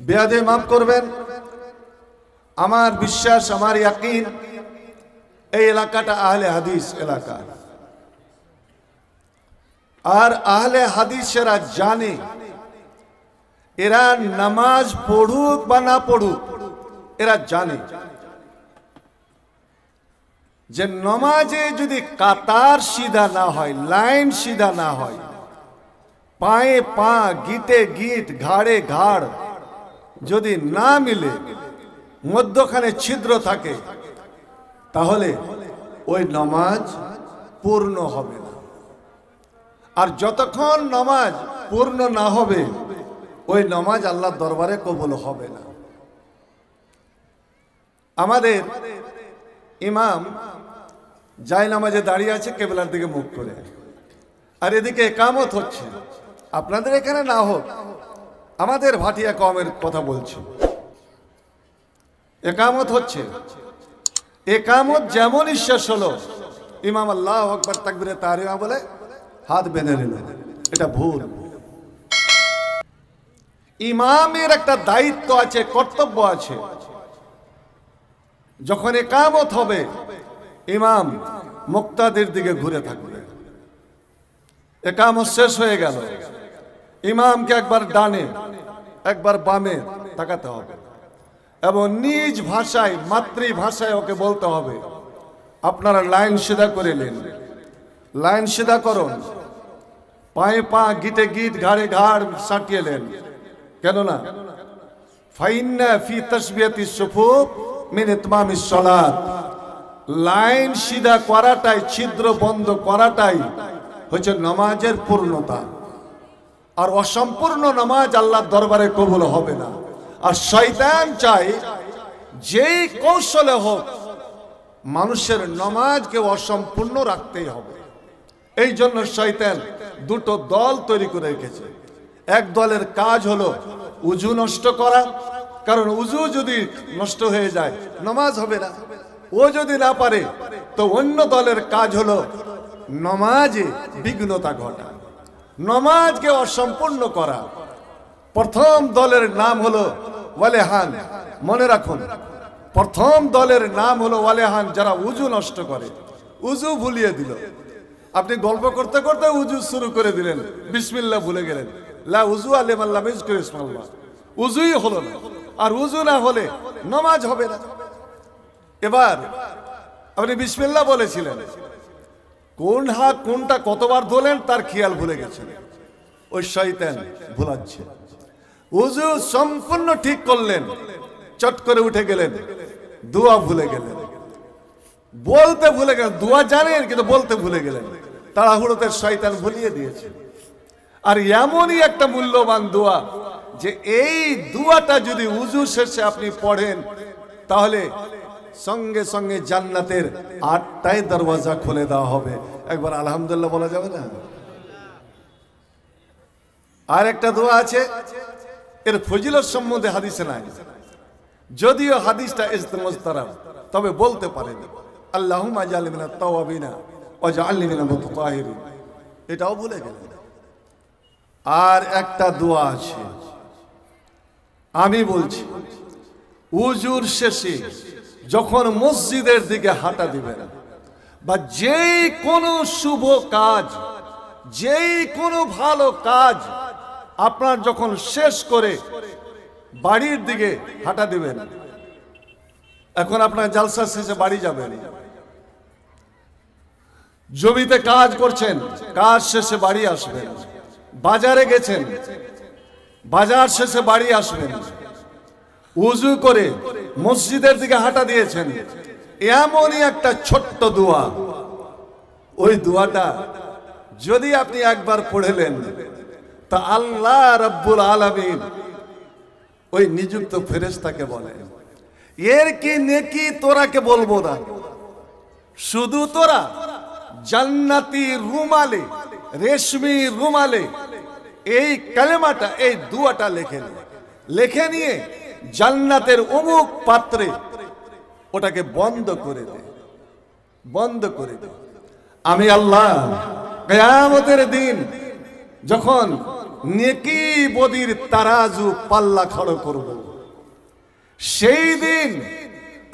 বেয়াদে মাফ করবেন। আমার বিশ্বাস, আমার ইয়াকিন, এই এলাকাটা আহলে হাদিস এলাকা। আর আহলে হাদিসেরা জানে এরা নামাজ পড়ুক বা না পড়ুক, এরা জানে যে নামাজে যদি কাতার সিধা না হয়, লাইন সিধা না হয়, পায়ে পা, গিটে গিট, ঘাড়ে ঘাড় যদি না মিলে, মধ্যখানে ছিদ্র থাকে, তাহলে ওই নামাজ পূর্ণ হবে না। আর যতক্ষণ নামাজ পূর্ণ না হবে, ওই নামাজ আল্লাহর দরবারে কবুল হবে না। আমাদের ইমাম যায় নামাজে দাঁড়িয়ে আছে কেবলার দিকে মুখ করে, আর এদিকে একামত হচ্ছে। আপনাদের এখানে না হোক, আমাদের ভাটিয়া কওমের কথা বলছি। একামত হচ্ছে, একামত যেমনই শেষ হলো, ইমাম আল্লাহু আকবার তাকবীরে তাহরিমা বলে হাত বেঁধে নিল। এটা ভুল। ইমামের একটা দায়িত্ব আছে, কর্তব্য আছে। যখন একামত হবে, ইমাম মুক্তাদির দিকে ঘুরে থাকবে। একামত শেষ হয়ে গেল, ইমামকে একবার ডানে একবার বামে তাকাতে হবে এবং নিজ ভাষায়, মাতৃভাষায় ওকে বলতে হবে, আপনারা লাইন সিধা করে নিন, লাইন সিধা করুন, পায়ে পা, গিটে গিট, ঘাড়ে ঘাড় সাটিয়ে নেন। কেননা ফাইন্না ফি তাসবিয়াতিস সুফুফ মিন ইতমামিস সালাত, লাইন সিধা করাটাই, ছিদ্র বন্ধ করাটাই হচ্ছে নামাজের পূর্ণতা। আর অসম্পূর্ণ নামাজ আল্লাহর দরবারে কবুল হবে না। আর শয়তান চায় যেই কৌশলে হোক মানুষের নামাজকে অসম্পূর্ণ রাখতেই হবে। এই জন্য শয়তান দুটো দল তৈরি করে রেখেছে। এক দলের কাজ হলো উজু নষ্ট করা, কারণ উজু যদি নষ্ট হয়ে যায় নামাজ হবে না। ও যদি না পারে, তো অন্য দলের কাজ হলো নামাজে বিঘ্নতা ঘটা, নামাজকে অসম্পূর্ণ করা। প্রথম দলের নাম হলো ওয়ালেহান। মনে রাখুন, প্রথম দলের নাম হলো ওয়ালেহান, যারা উজু নষ্ট করে, উজু ভুলিয়ে দিল। আপনি গল্প করতে করতে উজু শুরু করে দিলেন, বিসমিল্লাহ ভুলে গেলেন, লা উজু আলিম আল্লাহ মিজকুর ইসমাল্লাহ, উজুই হলো না। আর উজু না হলে নামাজ হবে না। এবার আপনি বিসমিল্লাহ বলেছিলেন, কোন হাত কোনটা কতবার ধরলেন তার খেয়াল ভুলে গেছেন। ওই শয়তান ভুলাচ্ছে। উজু সম্পূর্ণ ঠিক করলেন, চট করে উঠে গেলেন, দোয়া ভুলে গেলেন, বলতে ভুলে গেলেন। দোয়া জানেন কিন্তু বলতে ভুলে গেলেন, তাড়াহুড়োতে শয়তান ভুলিয়ে দিয়েছে। আর এমনই একটা মূল্যবান দোয়া যে এই দোয়াটা যদি উজু শেষে আপনি পড়েন, তাহলে সঙ্গে সঙ্গে জান্নাতের 8টাই দরওয়াজা খুলে দেওয়া হবে। একবার আলহামদুলিল্লাহ বলা যাবে না? আর একটা দোয়া আছে, এর ফজিলত সম্বন্ধে হাদিসে নাই, যদিও হাদিসটা ইজতিমুজতারাব, তবে বলতে পারেন, আল্লাহুম্মা জাআলনি মিনাত তাওয়াবিনা ওয়া জাআলনি মিনাল মুতাতাহিরিন। এটাও ভুলে গেলেন। আর একটা দোয়া আছে, আমি বলছি, উজুর শেষে যখন মসজিদের দিকে হাঁটা দিবেন, বা যেই কোনো শুভ কাজ, যেই কোনো ভালো কাজ আপনার যখন শেষ করে বাড়ির দিকে হাঁটা দিবেন, এখন আপনার জালসা শেষে বাড়ি যাবেন, জমিতে কাজ করছেন, কাজ শেষে বাড়ি আসবেন, বাজারে গেছেন, বাজার শেষে বাড়ি আসবেন, উজু করে মসজিদের দিকে হাঁটা দিয়েছেন, এমনই একটা ছোট্ট দোয়া। ওই দোয়াটা যদি আপনি একবার পড়লেন, তা আল্লাহ রাব্বুল আলামিন ওই নিযুক্ত ফেরেশতাকে বলেন, এর কি নেকি তোরাকে বলবো না, শুধু তোরা জান্নাতি রুমালে, রেশমি রুমালে এই কালেমাটা, এই দোয়াটা লিখে নিয়ে জান্নাতের অমুক পাত্রে ওটাকে বন্ধ করে দে, বন্ধ করে দে। আমি আল্লাহ কিয়ামতের দিন যখন নেকি বদির তারাজু পাল্লা খড় করব। সেই দিন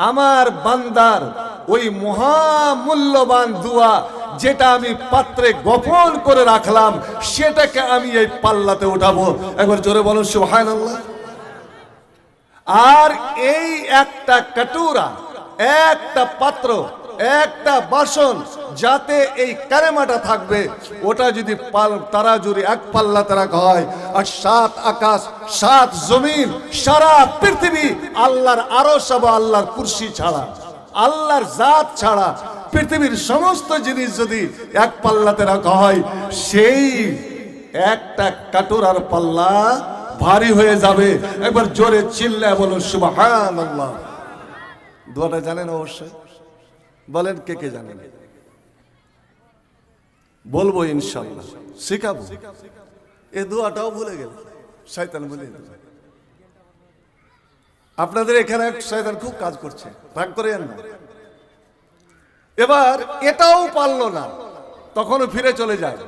আমার বান্দার ওই মহামূল্যবান দোয়া যেটা আমি পাত্রে গোপন করে রাখলাম সেটাকে আমি এই পাল্লাতে উঠাবো। একবার জোরে বলুন সুবহানাল্লাহ। আর এই একটা কাটুরা, একটা পাত্র, একটা বাসন যাতে এই কালেমাটা থাকবে, ওটা যদি তারাজুরি এক পাল্লাতে রাখা হয়, আর 7 আকাশ 7 জমিন সারা পৃথিবী আল্লাহর আরশ বা আল্লাহর কুরসি ছাড়া, আল্লাহর জাত ছাড়া পৃথিবীর সমস্ত জিনিস যদি এক পাল্লাতে রাখা হয়, সেই একটা কাটুরার পাল্লা ভারী হয়ে যাবে। একবার জোরে চিল্লায় বলুন সুবহানাল্লাহ। দোয়াটা জানেন অবশ্যই, বলেন কে কে জানেন? বলবো ইনশাআল্লাহ, শিখাবো। এই দোয়াটাও ভুলে গেল, শয়তান বলে। আপনাদের এখানে শয়তান খুব কাজ করছে, রাগ করেন না। এবার এটাও পারলো না, তখনও ফিরে চলে যায়।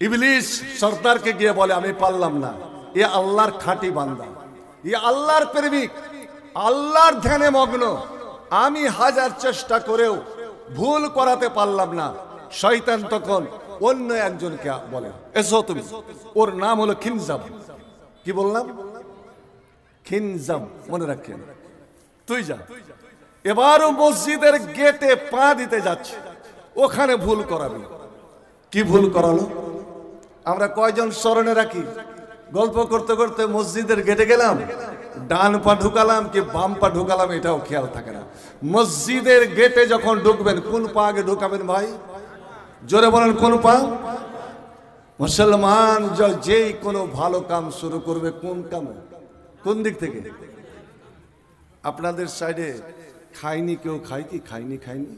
ইবলিস সর্দারকে গিয়ে বলে আমি পারলাম না। এ আল্লাহর খাঁটি বান্দা, এ আল্লাহর প্রেমিক, আল্লাহর ধ্যানে মগ্ন, আমি হাজার চেষ্টা করেও ভুল করাতে পারলাম না। শয়তান তখন অন্য একজনকে বলে এসো তুমি। ওর নাম হলো খিনজাম। কি বললাম? খিনজাম, মনে রাখেন। তুই যা। এবারও মসজিদের গেটে পা দিতে যাচ্ছে, ওখানে ভুল করাবি। কি ভুল করালো? আমরা কয়জন স্মরণে রাখি? গল্প করতে করতে মসজিদের গেটে গেলাম, ডান পা ঢুকালাম কি বাম পা ঢুকালাম এটাও খেয়াল থাকে না। মসজিদের গেটে যখন ঢুকবেন কোন পা আগে ঢুকাবেন ভাই? জোরে বলেন কোন পা? মুসলমান যেই কোনো ভালো কাম শুরু করবে কোন কাম, কোন দিক থেকে? আপনাদের সাইডে খায়নি কেউ খায় কি? খায়নি খায়নি,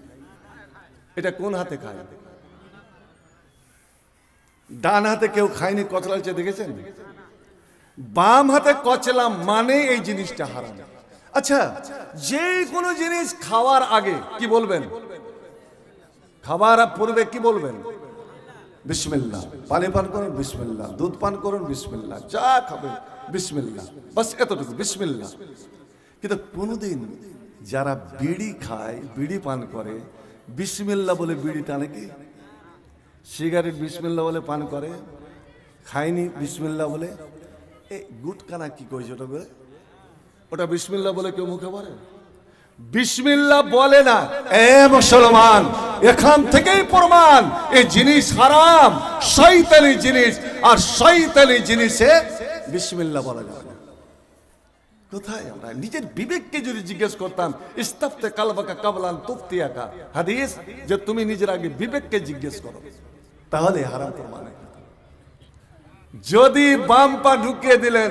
এটা কোন হাতে খায়? ডান হাতে কেউ খায়নি কচলাচ্ছে, দেখেছেন? বাম হাতে কচলাম মানে এই জিনিসটা হারাম। আচ্ছা, যে কোনো জিনিস খাওয়ার আগে কি বলবেন? খাবার পূর্বে কি বলবেন? বিসমিল্লাহ। পানি পান করুন বিসমিল্লাহ, দুধ পান করুন বিসমিল্লাহ, যা খাবেন বিসমিল্লাহ, বাস এতটুকু বিসমিল্লাহ। কিন্তু কোনোদিন যারা বিড়ি খায়, বিড়ি পান করে, বিসমিল্লাহ বলে বিড়ি টানে কি? সিগারেট বিসমিল্লাহ বলে পান করে, খায়নি বিসমিল্লাহ বলে। এই গুটকানা কি কইছে ওটা বলে? ওটা বিসমিল্লাহ বলে কেউ মুখে বলে? বিসমিল্লাহ বলে না। এ মুসলমান, এখান থেকেই প্রমাণ এই জিনিস হারাম, শয়তানি জিনিস। আর শয়তানি জিনিসে বিসমিল্লাহ বলা যাবে না। কোথায় আমরা নিজের বিবেককে যদি জিজ্ঞেস করতাম, ইস্তাফতে কালবাকা কাবলান তুফতিয়াকা, হাদিস, যে তুমি নিজের আগে বিবেককে জিজ্ঞেস করো, তাহলে হারাম প্রমাণ। যদি বাম পা ঢুকিয়ে দিলেন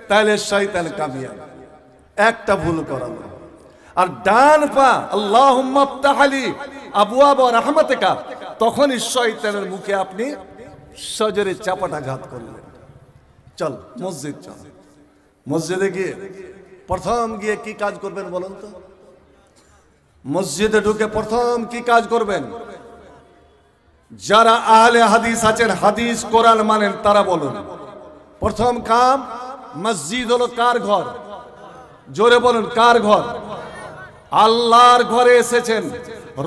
তাহলে শয়তান কামিয়াব, একটা ভুল করালো। আর ডান পা আল্লাহুম্মা আফতাহলি আবওয়াব রাহমাতিকা, তখনই শয়তানের মুখে আপনি সজরে চাপাটাঘাত করলেন। চল মসজিদ, চল মসজিদে গিয়ে প্রথম গিয়ে কি কাজ করবেন বলুন তো? মসজিদে ঢুকে প্রথম কি কাজ করবেন? যারা আহলে হাদিস আছেন, হাদিস কোরআন মানেন, তারা বলুন প্রথম কাম, মসজিদ হলো কার ঘর? জোরে বলুন, কার ঘর? আল্লাহর ঘরে এসেছেন,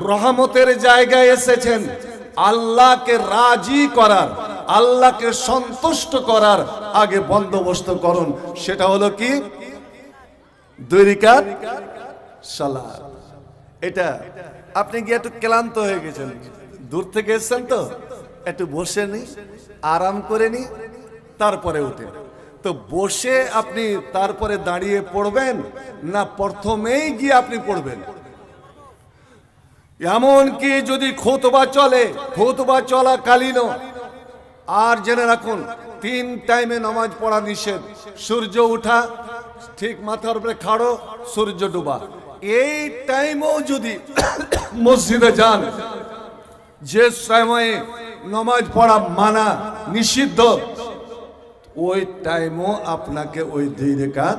রহমতের জায়গায় এসেছেন। আল্লাহকে রাজি করার, আল্লাহকে সন্তুষ্ট করার আগে বন্দোবস্ত করুন। সেটা হলো কি? 2 রাকাত সালাত। এটা আপনি কি একটু ক্লান্ত হয়ে গেছেন, দূর থেকে এসেছেন তো একটু বসে নি, আরাম করে নি, তারপরে উঠে। তো বসে আপনি তারপরে দাঁড়িয়ে পড়বেন না প্রথমেই গিয়ে আপনি পড়বেন? এমন কি যদি খুতবা চলে, খুতবা চলাকালীনও, আর জেনে রাখুন 3 টাইমে নামাজ পড়া নিষেধ। সূর্য ওঠা ঠিক মাথার উপরে খাড়ো, সূর্য ডুবা, এই টাইমেও যদি মসজিদে যান, যে সময়ে নামাজ পড়া মানা নিষিদ্ধ, ওই টাইমও আপনাকে ওই 2 রাকাত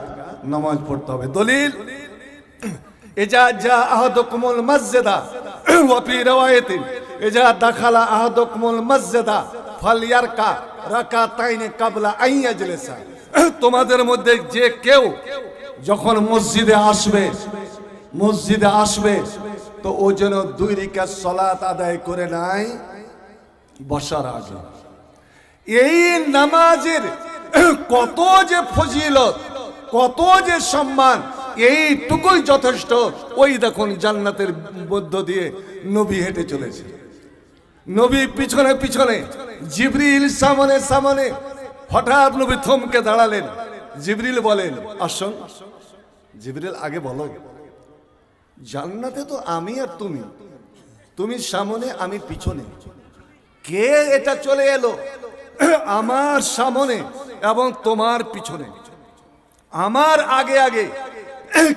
নামাজ পড়তে হবে। দলিল, ইজা জা আহাদুকুমুল মসজিদা ওয়া ফি রিওয়ায়াতিন ইজা দাখালা আহাদুকুমুল মসজিদা ফালিয়ারকা রাকাতাইনে কাবলা আন ইয়াজলিসা। তোমাদের মধ্যে যে কেউ যখন মসজিদে আসবে তো ও যেন 2 রাকাত সালাত আদায় করে নেয় বসার আগে। এই নামাজের কত যে ফজিলত, কত যে সম্মান, এইটুকুই যথেষ্ট। ওই দেখুন জান্নাতের মধ্য দিয়ে নবী হেঁটে চলেছে, নবী পিছনে পিছনে, জিবরিল সামনে সামনে। হঠাৎ নবী থমকে দাঁড়ালেন। জিবরিল বলেন আসুন। জিবরিল আগে বলো, জান্নাতে তো আমি আর তুমি সামনে আমি পিছনে, কে এটা চলে এলো আমার সামনে এবং তোমার পিছনে, আমার আগে আগে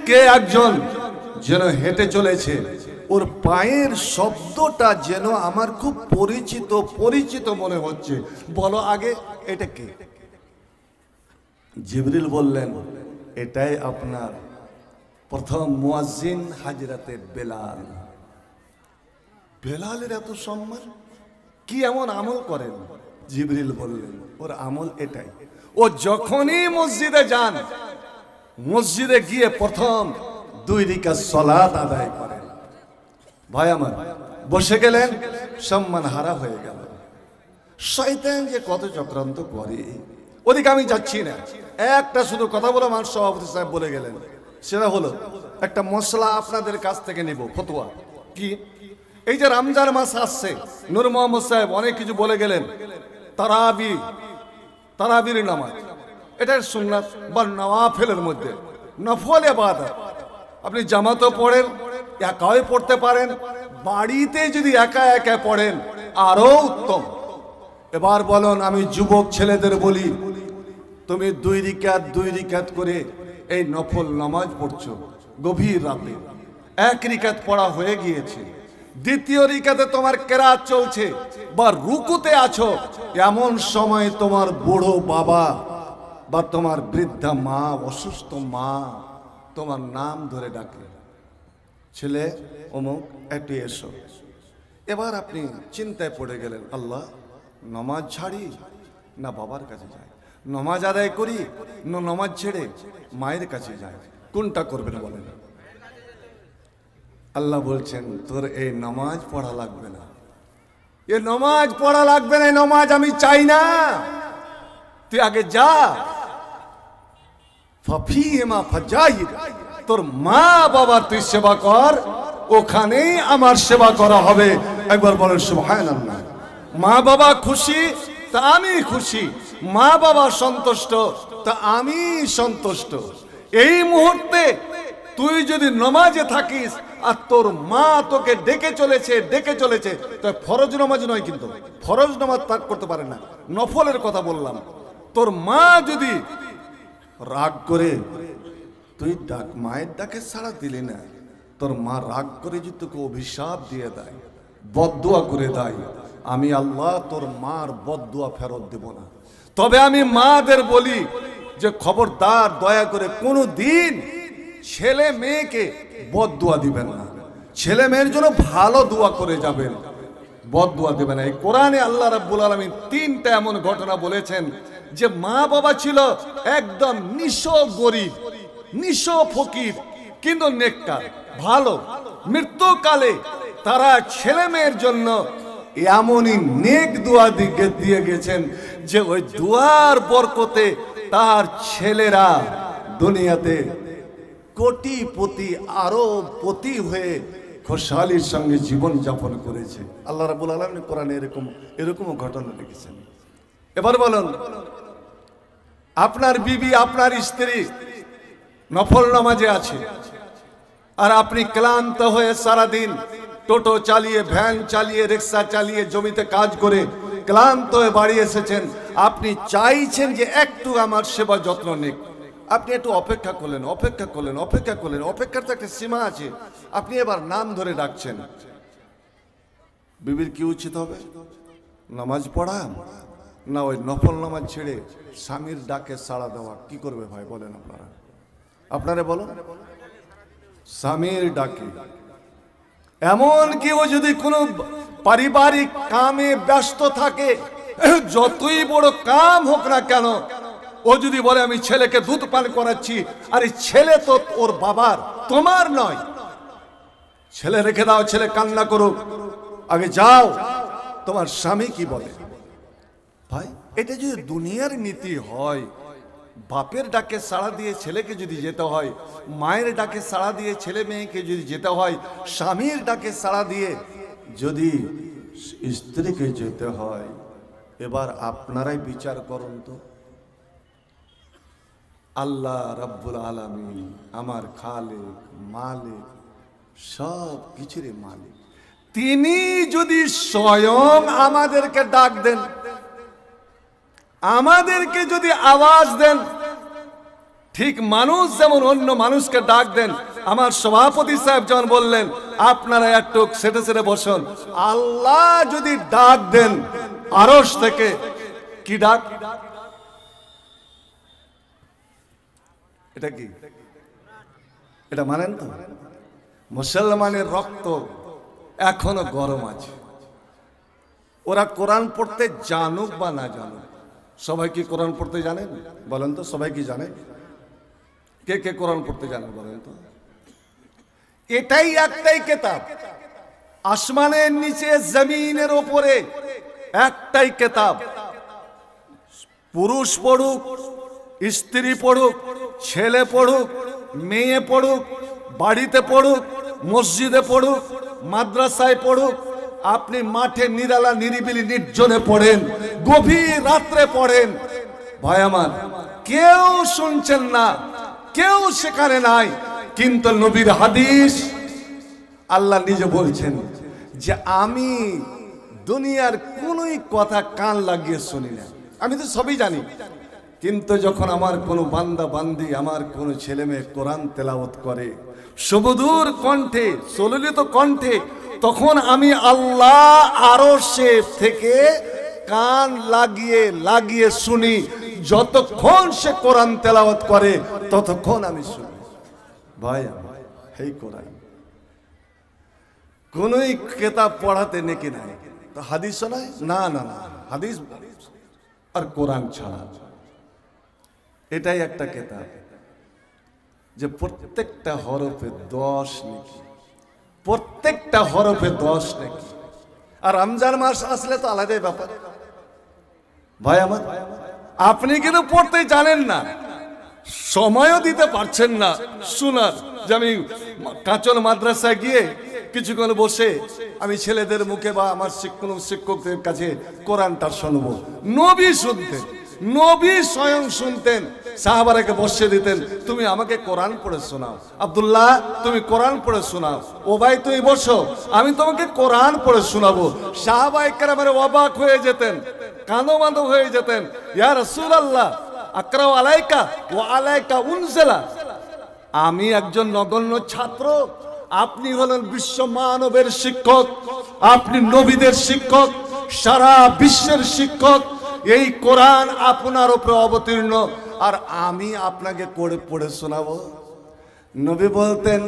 কে একজন যেন হেঁটে চলেছে, ওর পায়ের শব্দটা যেন আমার খুব পরিচিত পরিচিত মনে হচ্ছে, বলো আগে এটা কে? জিবরিল বললেন এটাই আপনার প্রথম মুয়াজ্জিন হযরতে বেলাল। বেলালের এত সম্মান, কি এমন আমল করেন? জিবরিল বললেন ওর আমল এটাই, ও যখনই মসজিদে যান, মসজিদে গিয়ে প্রথম 2 রাকাত সালাত আদায় করেন। ভাই আমার বসে গেলেন, সম্মান হারা হয়ে গেল। শয়তান যে কত চক্রান্ত করে, ওদিকে আমি যাচ্ছি না। একটা শুধু কথা বলে আমার সভাপতি সাহেব বলে গেলেন, সেটা হলো একটা মশলা আপনাদের কাছ থেকে নিব, ফতোয়া। কি? এই যে রমজান মাস আসছে, নূর মোহাম্মদ সাহেব অনেক কিছু বলে গেলেন। তারাবির নামাজ, এটা সুন্নাত বা নওয়াফিলের মধ্যে, নফল ইবাদত। আপনি জামাতও পড়েন, একাই পড়তে পারেন, বাড়িতে যদি একা একা পড়েন আরো উত্তম। এবার বলুন, আমি যুবক ছেলেদের বলি, তুমি 2 রাকাত করে এই নফল নামাজ পড়ছো গভীর রাতে, 1 রাকাত পড়া হয়ে গিয়েছে, 2য় রাকাতে তোমার কেরাত চলছে বা রুকুতে আছো, এমন সময় তোমার বুড়ো বাবা বা তোমার বৃদ্ধা মা, অসুস্থ মা তোমার নাম ধরে ডাকে, ছেলে অমুক একটু এসো। এবার আপনি চিন্তায় পড়ে গেলেন, আল্লাহ নামাজ ছাড়ি না বাবার কাছে যাই, নামাজ আদায় করি না নামাজ ছেড়ে মায়ের কাছে যাই, কোনটা করবেন বলেন? আল্লাহ বলছেন তোর এই নামাজ পড়া লাগবে না, এ নামাজ পড়া লাগবে না, নামাজ আমি চাই না, তুই আগে যা, ফাফিহিমা ফাজাহিদ, তোর মা বাবার তুই সেবা কর, ওখানেই আমার সেবা করা হবে। একবার বলেন সুবহানাল্লাহ। মা বাবা খুশি তা আমি খুশি, মা বাবা সন্তুষ্ট তা আমি সন্তুষ্ট। এই মুহূর্তে তুই যদি নামাজে থাকিস আর তোর মা তোকে ডেকে চলেছে, তো ফরজ নামাজ নয়, কিন্তু ফরজ নামাজ ত্যাগ করতে পারে না, নফলের কথা বললাম। তোর মা যদি রাগ করে, তুই ডাক মায়ের ডাকে সাড়া দিলি না, তোর মা রাগ করে যদি তোকে অভিশাপ দিয়ে দেয়, বদদুয়া করে দেয়, আমি আল্লাহ তোর মার বদদুয়া ফেরত দেব না। তবে আমি মাদের বলি যে খবরদার, দয়া করে কোনো দিন ছেলে মেয়েকে বদদুয়া দিবেন না, ছেলে মেয়ের জন্য ভালো দোয়া করে যাবেন, বদদুয়া দিবেন না। এই কোরআনে আল্লাহ রাব্বুল আলামিন 3টা এমন ঘটনা বলেছেন যে মা বাবা ছিল একদম নিঃস্ব গরিব, নিঃস্ব ফকির, কিন্তু নেককার, ভালো। মৃত্যুকালে তারা ছেলে মেয়ের জন্য এমনই নেক দোয়া দিয়ে গেছেন যে ওই দোয়ার বরকতে তার ছেলেরা দুনিয়াতে কোটিপতি, আরবপতি হয়ে খুশহালির সঙ্গে জীবন যাপন করেছে। আল্লাহ রাব্বুল আলামিন কোরআনে এরকম ঘটনা লিখেছেন। এবার বলুন, আপনার বিবি, আপনার স্ত্রী নফল নামাজে আছে, আর আপনি ক্লান্ত হয়ে সারাদিন টোটো চালিয়ে, ভ্যান চালিয়ে, রিক্সা চালিয়ে, জমিতে কাজ করে ক্লান্ত হয়ে বাড়ি এসেছেন, আপনি চাইছেন যে একটু আমার সেবা যত্ন নিক। আপনি একটু অপেক্ষা করলেন, অপেক্ষার তো একটা সীমা আছে। আপনি এবার নাম ধরে ডাকছেন, বিবির কি উচিত হবে? নামাজ পড়া না ওই নফল নামাজ ছেড়ে স্বামীর ডাকে সাড়া দেওয়া? কি করবে ভাই বলেন আপনারা বলুন। স্বামীর ডাকে, এমন কি ও যদি কোনো পারিবারিক কামে ব্যস্ত থাকে, যতই বড় কাম হোক না কেন, ও যদি বলে আমি ছেলেকে দুধ পান করাচ্ছি, আরে ছেলে তো ওর বাবার, তোমার নয়। ছেলে রেখে দাও, ছেলে কান্না করুক, আগে যাও তোমার স্বামী কি বলে। ভাই এটা যদি দুনিয়ার নীতি হয়, বাপের ডাকে সাড়া দিয়ে ছেলেকে যদি যেতে হয়, মায়ের ডাকে সাড়া দিয়ে ছেলে মেয়েকে যদি যেতে হয়, স্বামীর ডাকে সাড়া দিয়ে যদি স্ত্রীকে যেতে হয়, এবার আপনারাই বিচার করুন তো। আল্লাহ রাব্বুল আলামিন আমার খালিক, মালিক, সব কিছুরই মালিক, তিনি যদি স্বয়ং আমাদেরকে ডাক দেন, আমাদেরকে যদি আওয়াজ দেন, ঠিক মানুষ যেমন অন্য মানুষকে ডাক দেন, আমার সভাপতি সাহেব যেমন বললেন আপনারা একটু সেটে সেটে বসুন, আল্লাহ যদি ডাক দেন আরশ থেকে, কি ডাক? এটা কি? এটা মানেন তো? মুসলমানের রক্ত এখনো গরম আছে। ওরা কোরআন পড়তে জানুক বা না জানুক, সবাই কি কোরআন পড়তে জানেন? বলেন তো, সবাই কি জানে? কে কে কোরআন পড়তে জানেন বলেন তো? এটাই একটাই কিতাব, আসমানের নিচে জমিনের উপরে একটাই কিতাব। পুরুষ পড়ুক, স্ত্রী পড়ুক, ছেলে পড়ুক, মেয়ে পড়ুক, বাড়িতে পড়ুক, মসজিদে পড়ুক, মাদ্রাসায় পড়ুক, আপনি মাঠে নিরালা নিরিবিলি নির্জনে পড়েন, গভীর রাত্রে পড়েন, ভাই আমার কেউ শুনছেন না, কেউ সেখানে নাই, কিন্তু নবীর হাদিস, আল্লাহ নিজে বলছেন যে আমি দুনিয়ার কোনোই কথা কান লাগিয়ে শুনি না, আমি তো সবই জানি, কিন্তু যখন আমার কোনো বান্দা বান্দি, আমার কোনো ছেলে মেয়ে কোরআন তেলাওয়াত করে সুমধুর কণ্ঠে, সলিলিত কণ্ঠে, তখন আমি আল্লাহ আরশে থেকে কান লাগিয়ে লাগিয়ে শুনি। যতক্ষণ সে কোরআন তেলাওয়াত করে ততক্ষণ আমি শুনি। ভাই এই কোরআন কোনই কিতাব পড়াতে নাকি নাই, তো হাদিস নাই, না না না, হাদিস আর কোরআন ছাড়া এটাই একটা কিতাব যে প্রত্যেকটা হরফে 10 নাকি, প্রত্যেকটা হরফে 10 নাকি। আর রমজান মাস আসলে তো আলাদাই ব্যাপার। ভাই আমার, আপনি কিন্তু পড়তে জানেন না, সময়ও দিতে পারছেন না শোনার, যে আমি কাঁচন মাদ্রাসায় গিয়ে কিছুক্ষণ বসে আমি ছেলেদের মুখে বা আমার শিক্ষকদের কাছে কোরআনটা শুনবো। নবী শুনতেন, নবী স্বয়ং শুনতেন, সাহাবারাকে বসিয়ে দিতেন, তুমি আমাকে কোরআন পড়ে শোনাও, আব্দুল্লাহ তুমি কোরআন পড়ে শোনাও, ও ভাই তুমি বসো আমি তোমাকে কোরআন পড়ে শোনাবো। সাহাবায়ে কেরামের অবাক হয়ে যেতেন, কাঁদো হয়ে যেতেন, ইয়া রাসূলুল্লাহ আকরাউ আলাইকা ওয়া আলাইকা উনজিলা, আমি একজন নগণ্য ছাত্র, আপনি হলেন বিশ্ব মানবের শিক্ষক, আপনি নবীদের শিক্ষক, সারা বিশ্বের শিক্ষক, এই কোরআন আপনার উপরে অবতীর্ণ, আর আমি আপনাকে করে পড়ে শোনাবো। নবী বলতেন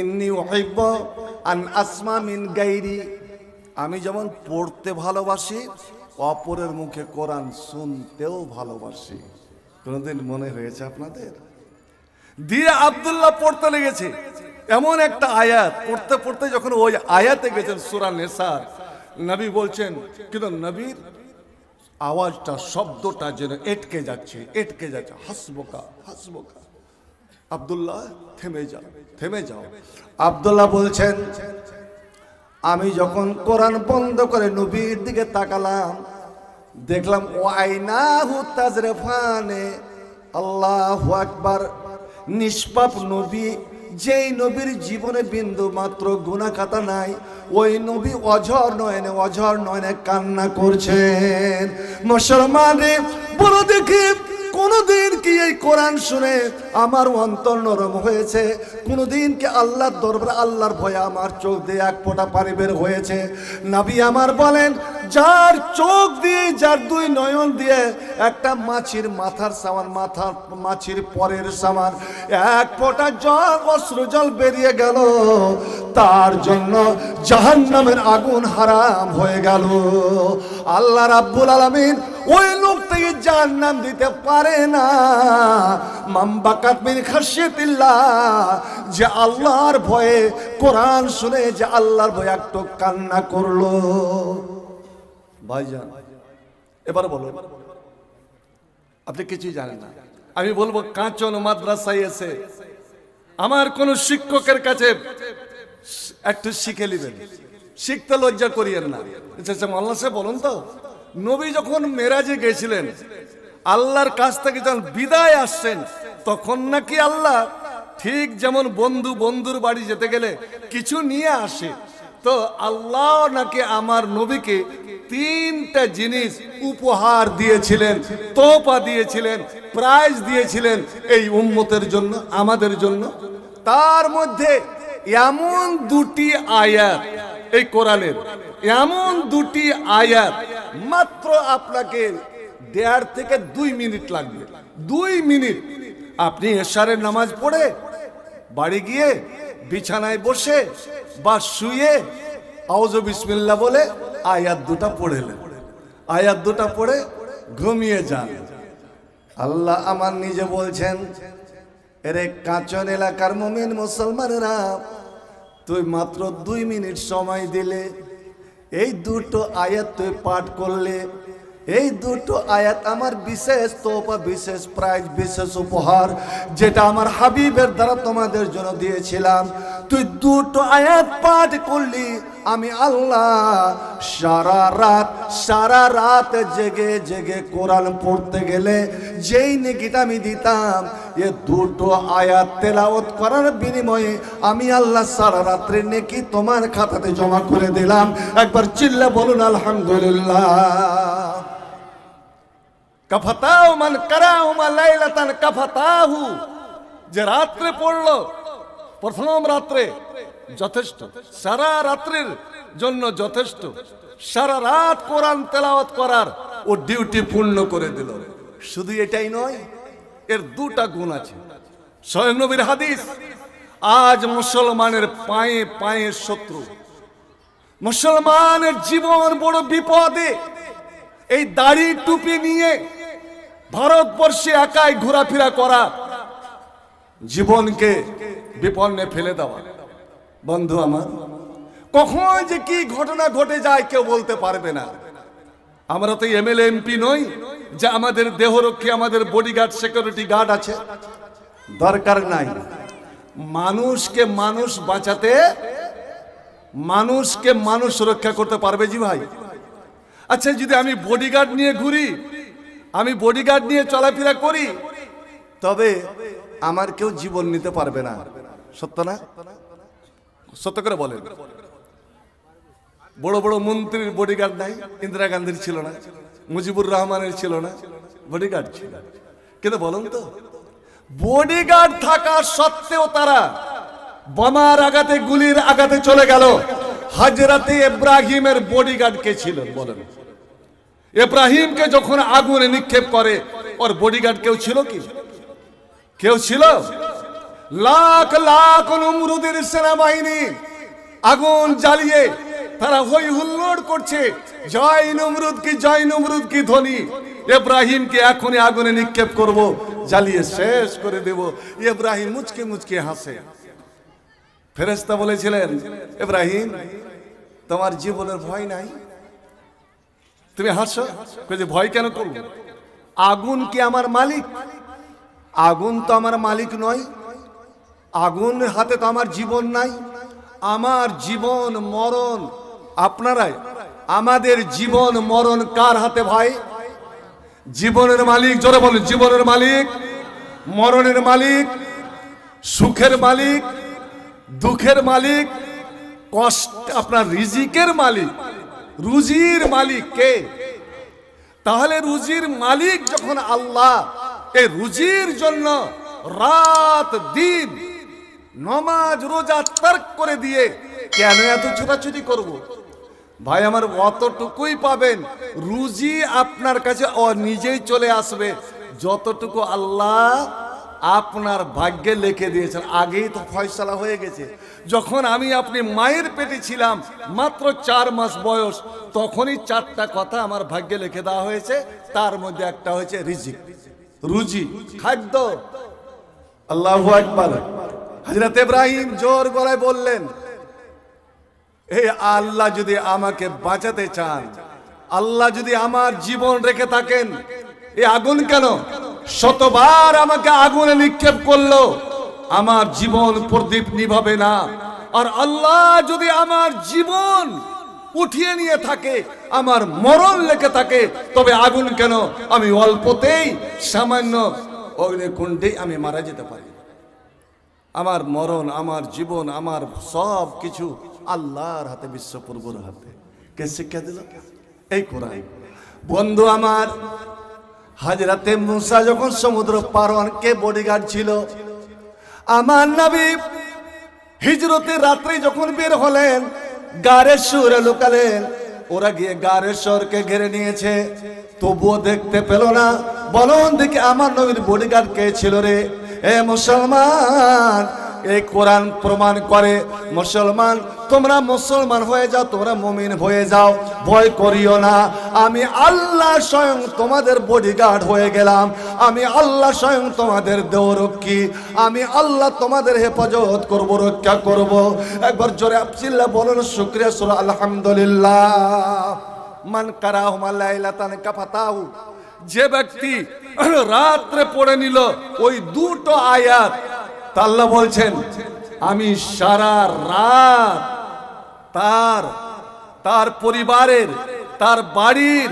ইন্নী উহিব্বু আন আসমা মিন গায়রি, আমি যেমন পড়তে ভালোবাসি, অপরের মুখে কোরআন শুনতেও ভালোবাসি। কোনদিন মনে হয়েছে আপনাদের? দিয়ে আব্দুল্লাহ পড়তে লেগেছে এমন একটা আয়াত, পড়তে পড়তে যখন ওই আয়াতে গেছেন সূরা নিসার, নবী বলছেন, কিন্তু নবীর আওয়াজটা, শব্দটা যেন এটকে যাচ্ছে, হাসবুকা হাসবুকা, আব্দুল্লাহ থেমে যাও, থেমে যাও। আব্দুল্লাহ বলছেন, আমি যখন কোরআন বন্ধ করে নবীর দিকে তাকালাম, দেখলাম ওয়াইনাহু তাজরিফানে, আল্লাহু আকবার, নিষ্পাপ নবী, যেই নবীর জীবনে বিন্দু মাত্র গুনাহ খাতা নাই, ওই নবী অঝর নয়নে কান্না করছেন। মুসলমানে বলো দেখি, কোনদিন কি এই কোরআন শুনে আমার অন্তর নরম হয়েছে? কোনদিন কি আল্লাহর দরবারে, আল্লাহর ভয়ে আমার চোখ দিয়ে এক ফোঁটা পানি বের হয়েছে? নবী আমার বলেন, যার চোখ দিয়ে, যার দুই নয়ন দিয়ে একটা মাছির মাথার সামান, মাছির পরের সামান এক ফোঁটা জল, অশ্রু জল বেরিয়ে গেল, তার জন্য জাহান্নামের আগুন হারাম হয়ে গেল। আল্লাহ রাব্বুল আলামিন ওই লোকটাকে জাহান্নাম দিতে পারে না। মামবাকাত মিন খাশিয়াতিল্লাহ, যে আল্লাহর ভয়ে কোরআন শুনে, যে আল্লাহর ভয়ে একটু কান্না করলো। ভাইজান এবার বলো, আপনি কিছুই জানেন না। আমি বলবো কাঁচন মাদ্রাসায় এসে আমার কোন শিক্ষকের কাছে একটু শিখে নেবেন, শিখতে লজ্জা করিয়েন না। মোল্লা সাহেব বলুন তো, নবী যখন মেরাজে গেছিলেন, আল্লাহর কাছ থেকে যখন বিদায় আসছেন, তখন নাকি আল্লাহ ঠিক যেমন বন্ধু বন্ধুর বাড়ি যেতে গেলে কিছু নিয়ে আসে, তো আল্লাহ নাকি আমার নবীকে 3টা জিনিস উপহার দিয়েছিলেন, তোহফা দিয়েছিলেন, প্রাইজ দিয়েছিলেন এই উম্মতের জন্য, আমাদের জন্য। তার মধ্যে এমন 2টি আয়াত, এই কোরআনের এমন 2টি আয়াত মাত্র আপনাকে 1.5 থেকে 2 মিনিট লাগবে। 2 মিনিট আপনি এশারের নামাজ পড়ে বাড়ি গিয়ে বিছানায় বসে বা শুয়ে আউযু বিসমিল্লাহ বলে আয়াত 2টা পড়েলেন, আয়াত 2টা পড়ে ঘুমিয়ে যান। আল্লাহ আমার নিজে বলছেন, এরে কাঁচন এলাকার মুমিন মুসলমানেরা, তুই মাত্র 2 মিনিট সময় দিলে, এই 2টো আয়াত তুই পাঠ করলে, এই 2টো আয়াত আমার বিশেষ তোহফা, বিশেষ প্রাইজ, বিশেষ উপহার, যেটা আমার হাবিবের দ্বারা তোমাদের জন্য দিয়েছিলাম। তুই 2টো আয়াত পাঠ করলি, আমি আল্লাহ সারা রাত জেগে জেগে কোরআন পড়তে গেলে যেই নেকিটা আমি দিতাম, এ 2টো আয়াত তেলাওয়াত করার বিনিময়ে আমি আল্লাহ সারা রাত্রের নেকি তোমার খাতাতে জমা করে দিলাম। একবার চিল্লা বলুন আলহামদুলিল্লাহ। কাফাতাহু মান কারাহুমা লাইলাতান কাফাতাহু, যে রাত্রে পড়লো প্রথম রাত্রে যথেষ্ট, সারা রাত্রির জন্য যথেষ্ট, সারা রাত কোরআন তেলাওয়াত করার ও ডিউটি পূর্ণ করে দিল। শুধু এটাই নয়, এর 2টা গুণ আছে। স্বয়ং নবীর হাদিস, আজ মুসলমানের পায়ে পায়ে শত্রু, মুসলমানের জীবন বড় বিপদে। এই দাড়ি টুপি নিয়ে ভারতবর্ষে একাই ঘোরাফেরা করা, জীবনকে বিপন্নে ফেলে দেওয়া। বন্ধু আমার, কখন যে কি ঘটনা ঘটে যায় কেউ বলতে পারবে না। আমরা তো এমএলএ এমপি নই যে আমাদের দেহরক্ষী, আমাদের বডিগার্ড, সিকিউরিটি গার্ড আছে, দরকার নাই। মানুষকে মানুষ বাঁচাতে, মানুষকে মানুষ রক্ষা করতে পারবে জি ভাই। আচ্ছা, যদি আমি বডিগার্ড নিয়ে ঘুরি, আমি বডিগার্ড নিয়ে চলাফেরা করি, তবে আমার কেউ জীবন নিতে পারবে না। সত্য না? সত্য করে বলেন। বড় বড় মন্ত্রীর বডিগার্ড নাই? ইন্দিরা গান্ধীর ছিল না, মুজিবুর রহমানের ছিল না, বডিগার্ড ছিল। কিন্তু বলুন তো, বডিগার্ড থাকা সত্ত্বেও তারা বোমার আঘাতে, গুলির আঘাতে চলে গেল। হযরতে ইব্রাহিমের বডিগার্ড কে ছিল বলেন? ইব্রাহিমকে যখন আগুনে নিক্ষেপ করে, ওর বডিগার্ড কেউ ছিল কি? কেউ ছিল? লাখ লাখ নমরুদের সেনাবাহিনী আগুন জ্বালিয়ে তারা হই হুল্লোড় করছে, জয় নমরুদ কি, জয় নমরুদ কি ধ্বনি। ইব্রাহিমকে এখনই আগুনে নিক্ষেপ করব, জ্বালিয়ে শেষ করে দেব। ইব্রাহিম মুচকে মুচকে হাসে। ফেরেশতা বলেছিলেন, ইব্রাহিম তোমার জীবনের ভয় নাই? তুমি হাসো, ভয় কেন করব? আগুন কি আমার মালিক? আগুন তো আমার মালিক নয়। আগুন হাতে তো আমার জীবন নাই। আমার জীবন মরণ আপনারাই। আমাদের জীবন মরণ কার হাতে ভাই? জীবনের মালিক, জোরে বলুন, জীবনের মালিক, মরণের মালিক, সুখের মালিক, দুঃখের মালিক, কষ্ট, আপনার রিজিকের মালিক, রুজির মালিক কে? তাহলে রুজির মালিক যখন আল্লাহ, এই রুজির জন্য রাত দিন নামাজ রোজা তর্ক করে দিয়ে কেন এত ছোটাছুটি করব? ভাই আমার অতটুকুই পাবেন, রুজি আপনার কাছে নিজেই চলে আসবে যতটুকু আল্লাহ আপনার ভাগ্যে লিখে দিয়েছেন। আগেই তো ফয়সালা হয়ে গেছে। যখন আমি আপনি মায়ের পেটে ছিলাম, মাত্র 4 মাস বয়স, তখনই 4টা কথা আমার ভাগ্যে লিখে দেওয়া হয়েছে। তার মধ্যে একটা হয়েছে রিজিক, রুজি, খাদ্য। আল্লাহু আকবার। হযরত ইব্রাহিম জোর গলায় বললেন, হে আল্লাহ, যদি আমাকে বাঁচাতে চান, আল্লাহ যদি আমার জীবন রেখে থাকেন, এই আগুন কেন শতবার আমাকে আগুনে নিক্ষেপ করলো, আমার জীবন প্রদীপ নিভাবে না। আর আল্লাহ যদি আমার জীবন উঠিয়ে নিয়ে থাকে, আমার মরণ লেখে থাকে, তবে আগুন কেন, আমি অল্পতেই সামান্য অগ্নিকুণ্ডেই আমি মারা যেতে পারি। আমার মরণ, আমার জীবন, আমার সব কিছু আল্লাহর হাতে, বিশ্বপ্রভুর হাতে। কে শিক্ষা দিল? এই কোরআন। বন্ধু আমার, হযরতে মুসা যখন সমুদ্র পার হন, কে বডিগার্ড ছিল? আমার নবী হিজরতের রাত্রে যখন বের হলেন, গারে সুরে লুকালেন। ওরা গিয়ে গারে সরকে ঘিরে নিয়েছে, তবুও দেখতে পেল না। বলুন দেখি আমার নবীর বডিগার্ড কে ছিল রে? এ মুসলমান, এই কোরআন প্রমাণ করে, মুসলমান তোমরা মুসলমান হয়ে যাও, তোমরা মুমিন হয়ে যাও, ভয় করিও না। আমি আল্লাহ স্বয়ং তোমাদের বডিগার্ড হয়ে গেলাম। আমি আল্লাহ স্বয়ং তোমাদের দেহরক্ষী। আমি আল্লাহ তোমাদের হেফাজত করব, রক্ষা করব। একবার জোরে চিল্লা বলুন শুকরিয়া সুরা আলহামদুলিল্লাহ। মান কারাহুমা লাইলাতান কাফাতাহু, যে ব্যক্তি রাত্রে পড়ে নিল ওই দুটো আয়াত, আল্লাহ বলছেন আমি সারা রাত তার পরিবারের, তার বাড়ির,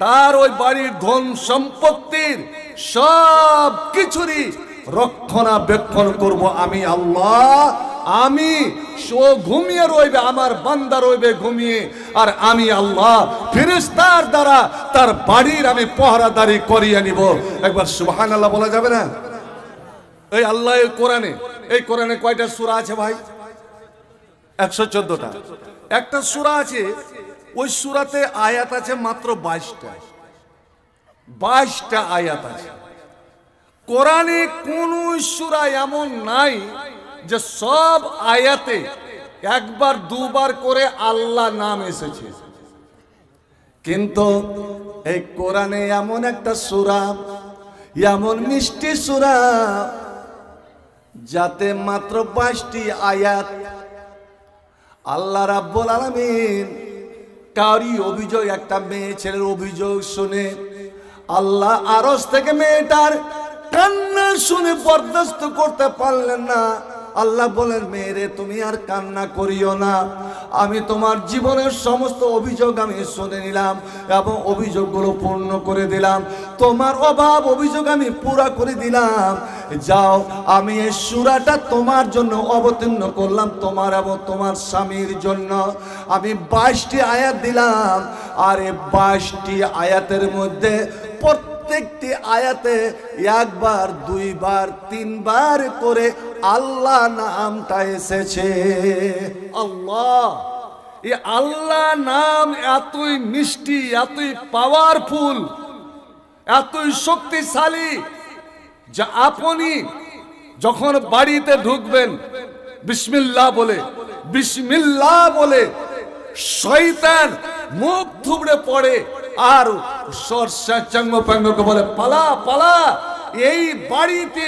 তার ওই বাড়ির ধন সম্পত্তির সব কিছুরই রক্ষণাবেক্ষণ করব আমি আল্লাহ। আমি ঘুমিয়ে রইবে, আমার বান্দা রইবে ঘুমিয়ে, আর আমি আল্লাহ ফেরেশতার দ্বারা তার বাড়ির আমি পহরাদারি করিয়ে নিব। একবার সুবহানাল্লাহ বলা যাবে না? এই আল্লাহ এই কোরআনে কয়টা সূরা আছে ভাই? 114টা। একটা সূরা আছে, ওই সূরাতে আয়াত আছে মাত্র 22টা আয়াত আছে। কোরআনে কোন সূরা এমন নাই যে সব আয়াতে একবার দুবার করে আল্লাহ নাম এসেছে। কিন্তু এই কোরআনে এমন একটা সূরা, এমন মিষ্টি সূরা, যাতে মাত্র 22টি আয়াত আল্লাহ রাব্বুল আলামিন কারি অভিযোগ, একটা মেয়ে ছেলের অভিযোগ শুনে আল্লাহ আরশ থেকে মেয়েটার কান্না শুনে বরদাস্ত করতে পারলেন না। আল্লাহ বলেন, মেয়েরে তুমি আর কান্না করিও না, আমি তোমার জীবনের সমস্ত অভিযোগ আমি শুনে নিলাম এবং অভিযোগগুলো পূর্ণ করে দিলাম। তোমার অভাব অভিযোগ আমি পুরা করে দিলাম। যাও, আমি এই সূরাটা তোমার জন্য অবতীর্ণ করলাম, তোমার এবং তোমার স্বামীর জন্য। আমি 22টি আয়াত দিলাম, আর এই 22টি আয়াতের মধ্যে প্রত্যেকটি আয়াতে একবার, দুইবার, তিনবার করে আল্লাহ নামটা এসেছে। আল্লাহ, এই আল্লাহ নাম এতই মিষ্টি, এতই পাওয়ারফুল, এতই শক্তিশালী, যা আপনি যখন বাড়িতে ঢুকবেন বিসমিল্লাহ বলে শয়তান মুখ থুবড়ে পড়ে আর বলে পালা পালা, এই বাড়িতে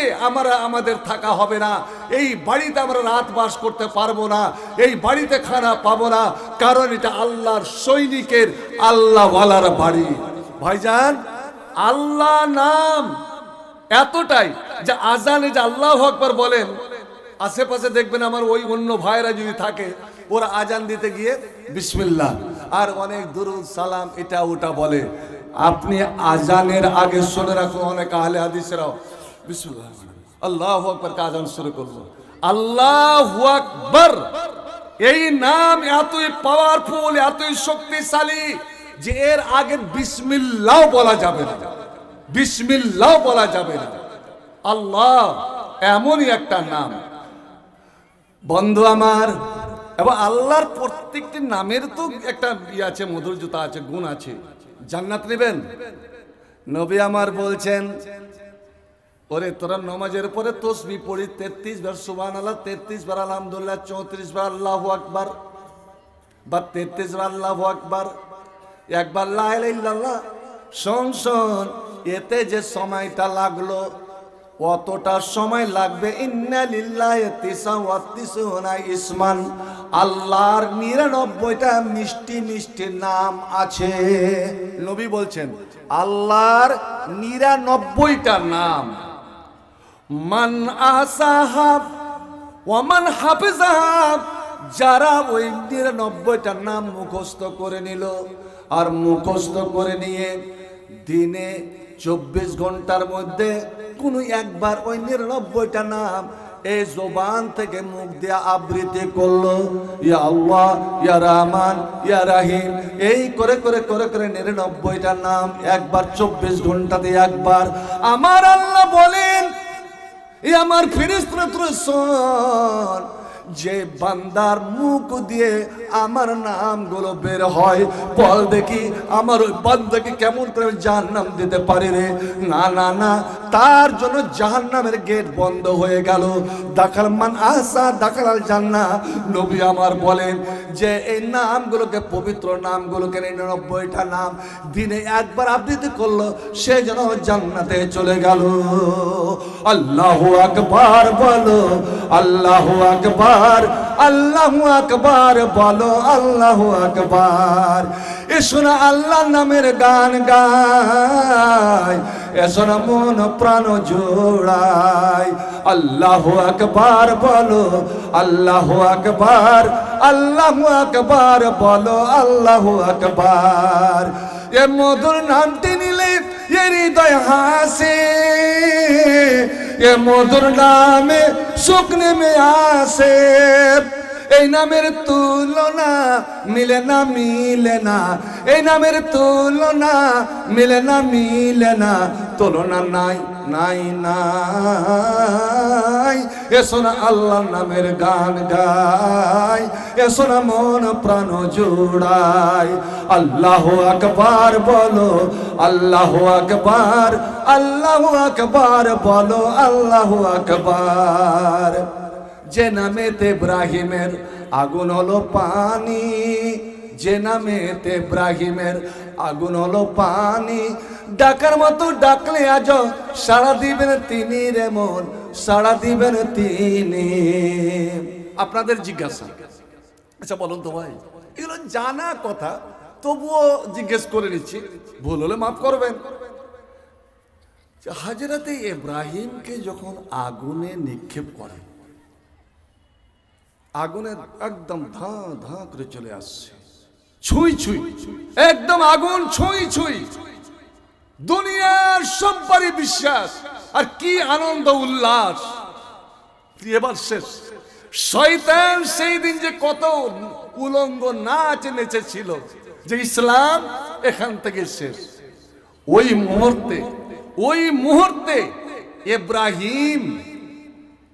আমাদের থাকা হবে না, এই বাড়িতে আমরা রাত বাস করতে পারবো না, এই বাড়িতে খানা পাবো না, কারণ এটা আল্লাহর সৈনিকের, আল্লাহ ওয়ালার বাড়ি। ভাইজান, আল্লাহ নাম এতটাই যে আজানে যে আল্লাহু আকবার বলেন, আশেপাশে দেখবেন আমার ওই অন্য ভাইরা যদি থাকে, ওরা আজান দিতে গিয়ে বিসমিল্লাহ আর অনেক দুরুদ সালাম এটা ওটা বলে। আপনি আজানের আগে শুনে রাখুন, অনেক আহলে হাদিসরাও বিসমিল্লাহ আল্লাহু আকবার কা আজান শুরু করলো। আল্লাহু আকবার এই নাম এতই পাওয়ারফুল, এতই শক্তিশালী যে এর আগে বিসমিল্লাহ বলা যাবে না, বিসমিল্লাহ বলা যাবে না। আল্লাহ এমনই একটা নাম। বন্ধু আমার, এবং আল্লাহর প্রত্যেকটি নামের তো একটা ইয়ে আছে, মধুর্যতা আছে, গুণ আছে। জান্নাত নেবেন? নবী আমার বলছেন, ওরে তোরা নমাজের পরে তসবিহ পড়ি 33 বার সুবহানাল্লাহ, 33 বার আলহামদুলিল্লাহ, 34 বার আল্লাহু আকবার, বা 33 বার আল্লাহু আকবার, একবার লা ইলাহা ইল্লাল্লাহ। শোন, এতে যে সময়টা লাগলো অতটা সময় লাগবে ইন্না লিল্লাহি তিসআওয়াতিসুনা ইসমান, আল্লাহর 99টা মিষ্টি মিষ্টি নাম আছে। নবী বলছেন আল্লাহর 99টা নাম, মান আসাহাব ওয়া মান হাফিজাহাব, যারা ওই 99টা নাম মুখস্থ করে নিল, আর মুখস্থ করে নিয়ে দিনে 24 ঘন্টার মধ্যে কোন একবার ওই 99টা নাম এই জবান থেকে মুখ দিয়ে আবৃত্তি করলো, ইয়া আল্লাহ, ইয়া রহমান, ইয়া রাহিম, এই করে করে করে করে 99টা নাম একবার 24 ঘন্টাতে একবার, আমার আল্লাহ বলেন, এ আমার ফেরেশতারা শোন, যে বান্দার মুখ দিয়ে আমার নামগুলো বের হয়, বল দেখি আমার ওই বান্দাকে কেমন করে জাহান্নাম দিতে পারি রে? না না না, তার জন্য জাহান্নামের গেট বন্ধ হয়ে গেল। দাখাল মান আসা দাখাল জান্নাহ। নবী আমার বলেন যে এই নামগুলোকে, পবিত্র নামগুলোকে, 99টা নাম দিনে একবার আবৃত্তি করলো, সে যেন জান্নাতে চলে গেল। আল্লাহু আকবার বলো, আল্লাহু আকবার, আল্লাহু আকবার বলো, আল্লাহু আকবার। এসো না আল্লাহর নামের গান গাই, এসো না মন প্রাণ জোড়াই। আল্লাহু আকবার বলো, আল্লাহু আকবার, আল্লাহু আকবার বলো, আল্লাহু আকবার। এ মধুর নামটি নিলে এ হৃদয় হাসে, এ মধুর নামে সুখ নেমে আসে। এই নামের তুলনা মিলে না, মিলে না, এই নামের তুলনা মিলে না, মিলে না, তুলনা নাই নাই নাই। এসো না আল্লাহর নামের গান গাই, এসো না মন প্রাণ জোড়াই। আল্লাহু আকবার বলো, আল্লাহু আকবার, আল্লাহু আকবার বলো, আল্লাহু আকবার। যে নামেতে ইব্রাহিমের আগুন হলো পানি, যে নামেতে ইব্রাহিমের আগুন হলো পানি, ডাকার মতো ডাকলে আজ সাড়া দিবেন তিনি রে মন, সাড়া দিবেন তিনি। আপনাদের জিজ্ঞাসা, আচ্ছা বলুন তো ভাই, এগুলো জানা কথা, তবুও জিজ্ঞেস করে নিচ্ছি, ভুল হলে মাফ করবেন। হাজরাতে ইব্রাহিমকে যখন আগুনে নিক্ষেপ করে, আগুনে একদম ধা ধা করে চলে আসছে, ছুঁই ছুঁই, একদম আগুন ছুঁই ছুঁই, দুনিয়ার সবারই বিশ্বাস, আর কি আনন্দ উল্লাস। এবার শেষ। শয়তান সেই দিন যে কত উলঙ্গ নাচ নেচেছিল, যে ইসলাম এখান থেকে শেষ। ওই মুহূর্তে ইব্রাহিম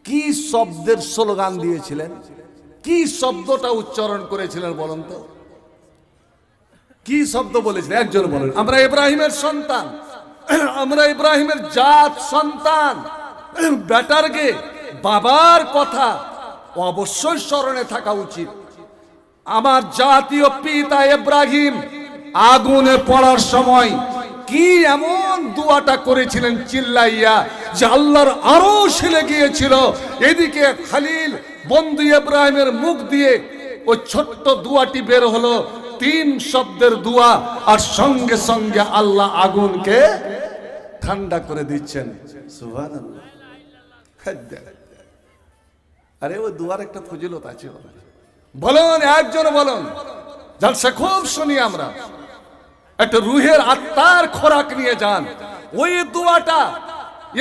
কি শব্দের স্লোগান দিয়েছিলেন, কি শব্দটা উচ্চারণ করেছিলেন বলুন তো? কি শব্দ বলেছিলেন? একজন বলেন। আমরা ইব্রাহিমের সন্তান, আমরা ইব্রাহিমের জাত সন্তান। বেটারকে বাবার কথা অবশ্যই স্মরণে থাকা উচিত। আমার জাতীয় পিতা ইব্রাহিম আগুনে পড়ার সময় কি এমন দোয়াটা করেছিলেন চিল্লাইয়া, যে আল্লাহর আরশ হিলে গিয়েছিল। এদিকে খলিল বন্ধু ইব্রাহিমের মুখ দিয়ে ওই ছোট্ট দোয়াটি বের হলো, 3 শব্দের দোয়া, আর সঙ্গে সঙ্গে আল্লাহ আগুনকে ঠান্ডা করে দিচ্ছেন। সুবহানাল্লাহ। আরে ওই দোয়ার একটা ফজিলত আছে, বলুন একজন বলুন, জালসা খুব শুনি আমরা। একটা রুহের আত্মার খোরাক নিয়ে যান। ওই দোয়াটা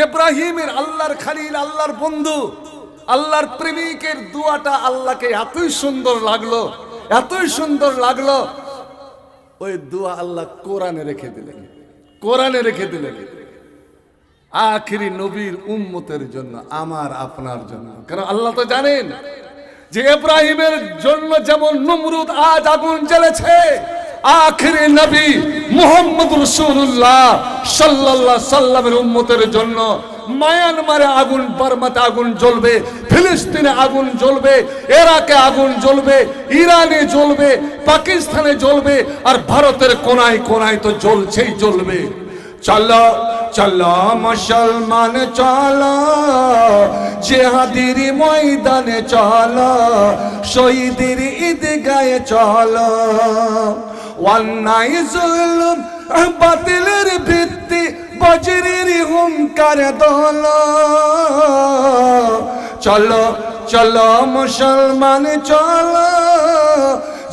ইব্রাহিমের, আল্লাহর খলিল, আল্লাহর বন্ধু, আল্লাহর প্রেমিকের দোয়াটা আল্লাহকে এতই সুন্দর লাগলো, এতই সুন্দর লাগলো, ওই দোয়া আল্লাহ কোরআনে রেখে দিলেন, কোরআনে রেখে দিলেন আখিরি নবীর উম্মতের জন্য, আমার আপনার জন্য। কারণ আল্লাহ তো জানেন যে ইব্রাহিমের জন্য যেমন নমরুদ আজ আগুন জ্বেলেছে, আখিরি নবী মুহাম্মদ রাসূলুল্লাহ সাল্লাল্লাহু আলাইহি সাল্লামের উম্মতের জন্য মায়ানমারে আগুন, বার্মাতে আগুন জ্বলবে, ফিলিস্তিনে আগুন জ্বলবে, ইরাকে আগুন জ্বলবে, ইরানে জ্বলবে, পাকিস্তানে জ্বলবে, আর ভারতের কোনায় কোনায় তো জ্বলছেই জ্বলবে। চলো চলো মুসলমান চলো, জিহাদের ময়দানে চলো, শহীদের ঈদগাহে চলো, অন্যায় জুলুম বাতিলের ভিত্তি বজ্রের হুঙ্কার দোলো। চলো চলো মুসলমান চলো,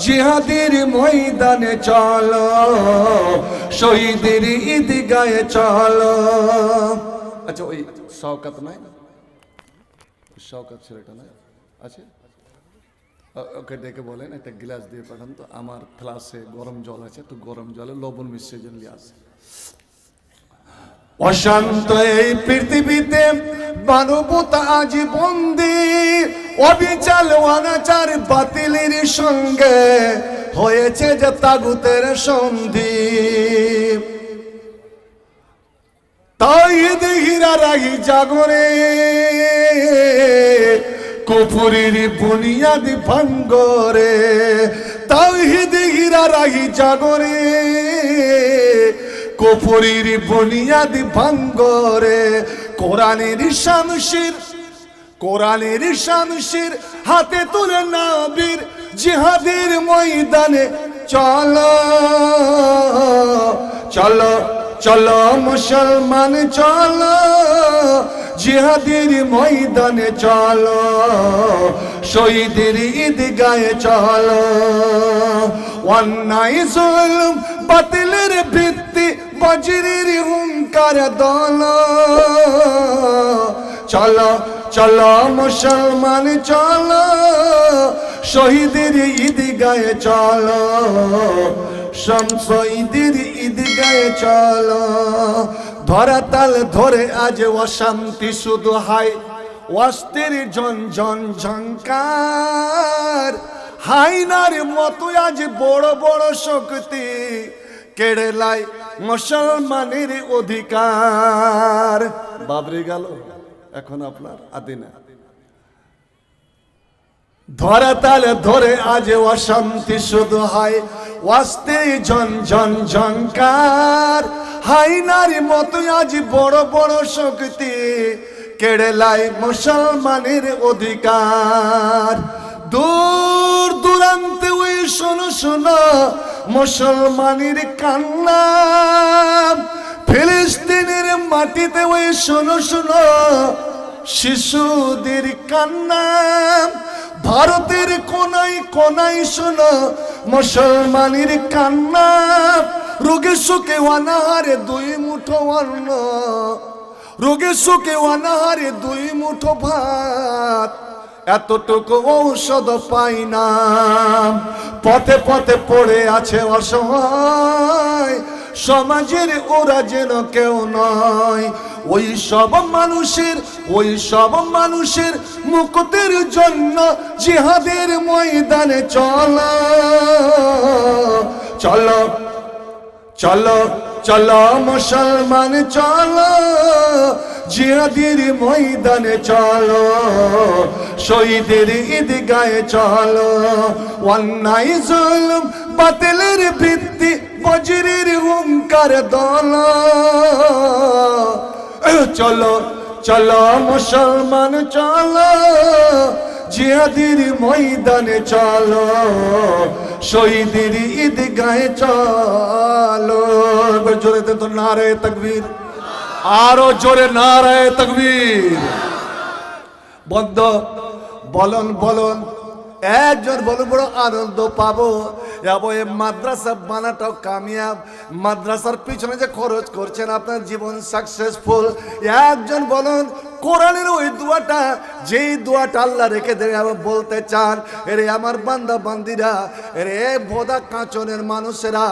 জিহাদের ময়দানে চলো, শহীদের ঈদগাহে চলো। আচ্ছা, ওই শওকত নাই, শওকত ছেলেটা নাই আছে, ওকে ডেকে বলেন একটা গ্লাস দিয়ে পাঠান তো, আমার ফ্লাসে গরম জল আছে, একটু গরম জলে লবণ মিশিয়ে জন্য আসে। অশান্ত এই পৃথিবীতে মানবতা আজ বন্দী, অবিচার অনাচার বাতিলের সঙ্গে হয়েছে যে তাগুতের সন্ধি। তাওহীদ হীরা রাহি জাগরে, কুফরির বুনিয়াদ ভাঙ্গরে। তাওহীদ হীরা রাহি জাগরে, কুফরির বুনিয়াদ ভাঙ্গরে। কোরআনের শামশির, কোরআনের শামশির হাতে তুলে নবীর জিহাদের ময়দানে চলো। চলো চলো মুসলমান চলো, জিহাদের ময়দানে চলো, শহীদের ঈদগাহে চলো, অন্যায় জুলুম বাতিলের ভিত্তি বজ্রের হুঙ্কার দোলো। চলো চলো মুসলমান চলো, শহীদের ঈদগাহে চলো, শহীদের ঈদগাহে চলো। ধরাতাল ধরে আজ অশান্তি শুধু হায়, অস্থির ঝনঝন ঝংকার। হাইনার মতো আজ বড় বড় শক্তি কেড়ে লাই মুসলমানের অধিকার। বাবরি গেল, এখন আপনার আদিনা। ধরাতাল ধরে আজ অশান্তি শুধু হয়, অস্থির ঝনঝন ঝংকার। হাইনার মতো আজ বড় বড় শক্তি কেড়ে লাই মুসলমানের অধিকার। দূর দূরান্তে ওই শোনো শোনো মুসলমানের কান্না, ফিলিস্তিনের মাটিতে ওই শোনো শোনো শিশুদের কান্না। ভারতের কোনায় কোনায় শোনো মুসলমানের কান্না, রোগে সুখে অনাহারে দুই মুঠো অন্ন, রোগে সুখে অনাহারে দুই মুঠো ভাত, এতটুকু ঔষধ পাই না। পথে পথে পড়ে আছে অসহায়, সমাজের ওরা যেন কেউ নয়। ওই সব মানুষের, ওই সব মানুষের মুক্তির জন্য জিহাদের ময়দানে চলো। চলো চলো চলো মুসলমান চলো, জিহাদের ময়দানে চলো, শহীদের ঈদগাহে চলো, অন্যায় জুলুম বাতিলের ভিত্তি বজ্রের হুঙ্কার দোলো। চলো চলো মুসলমান চলো, জিহাদের ময়দানে চলো, শহীদের ঈদগাহে চলো। জোরে তো নারে তাকবীর, আরো জোরে নারে তাকবীর। বন্ধ বলন বলন, একজন বলুন বড় আনন্দ পাবো এবং এই মাদ্রাসা বানাটাও কামিয়াব। মাদ্রাসার পিছনে যে খরচ করছেন আপনার জীবন সাকসেসফুল। একজন বলুন কোরআনের ওই দোয়াটা, যেই দোয়াটা আল্লাহ রেখে দেবে আবার বলতে চান, এরে আমার বান্দা বান্দিরা, এরে ভোদা কাঁচনের মানুষেরা,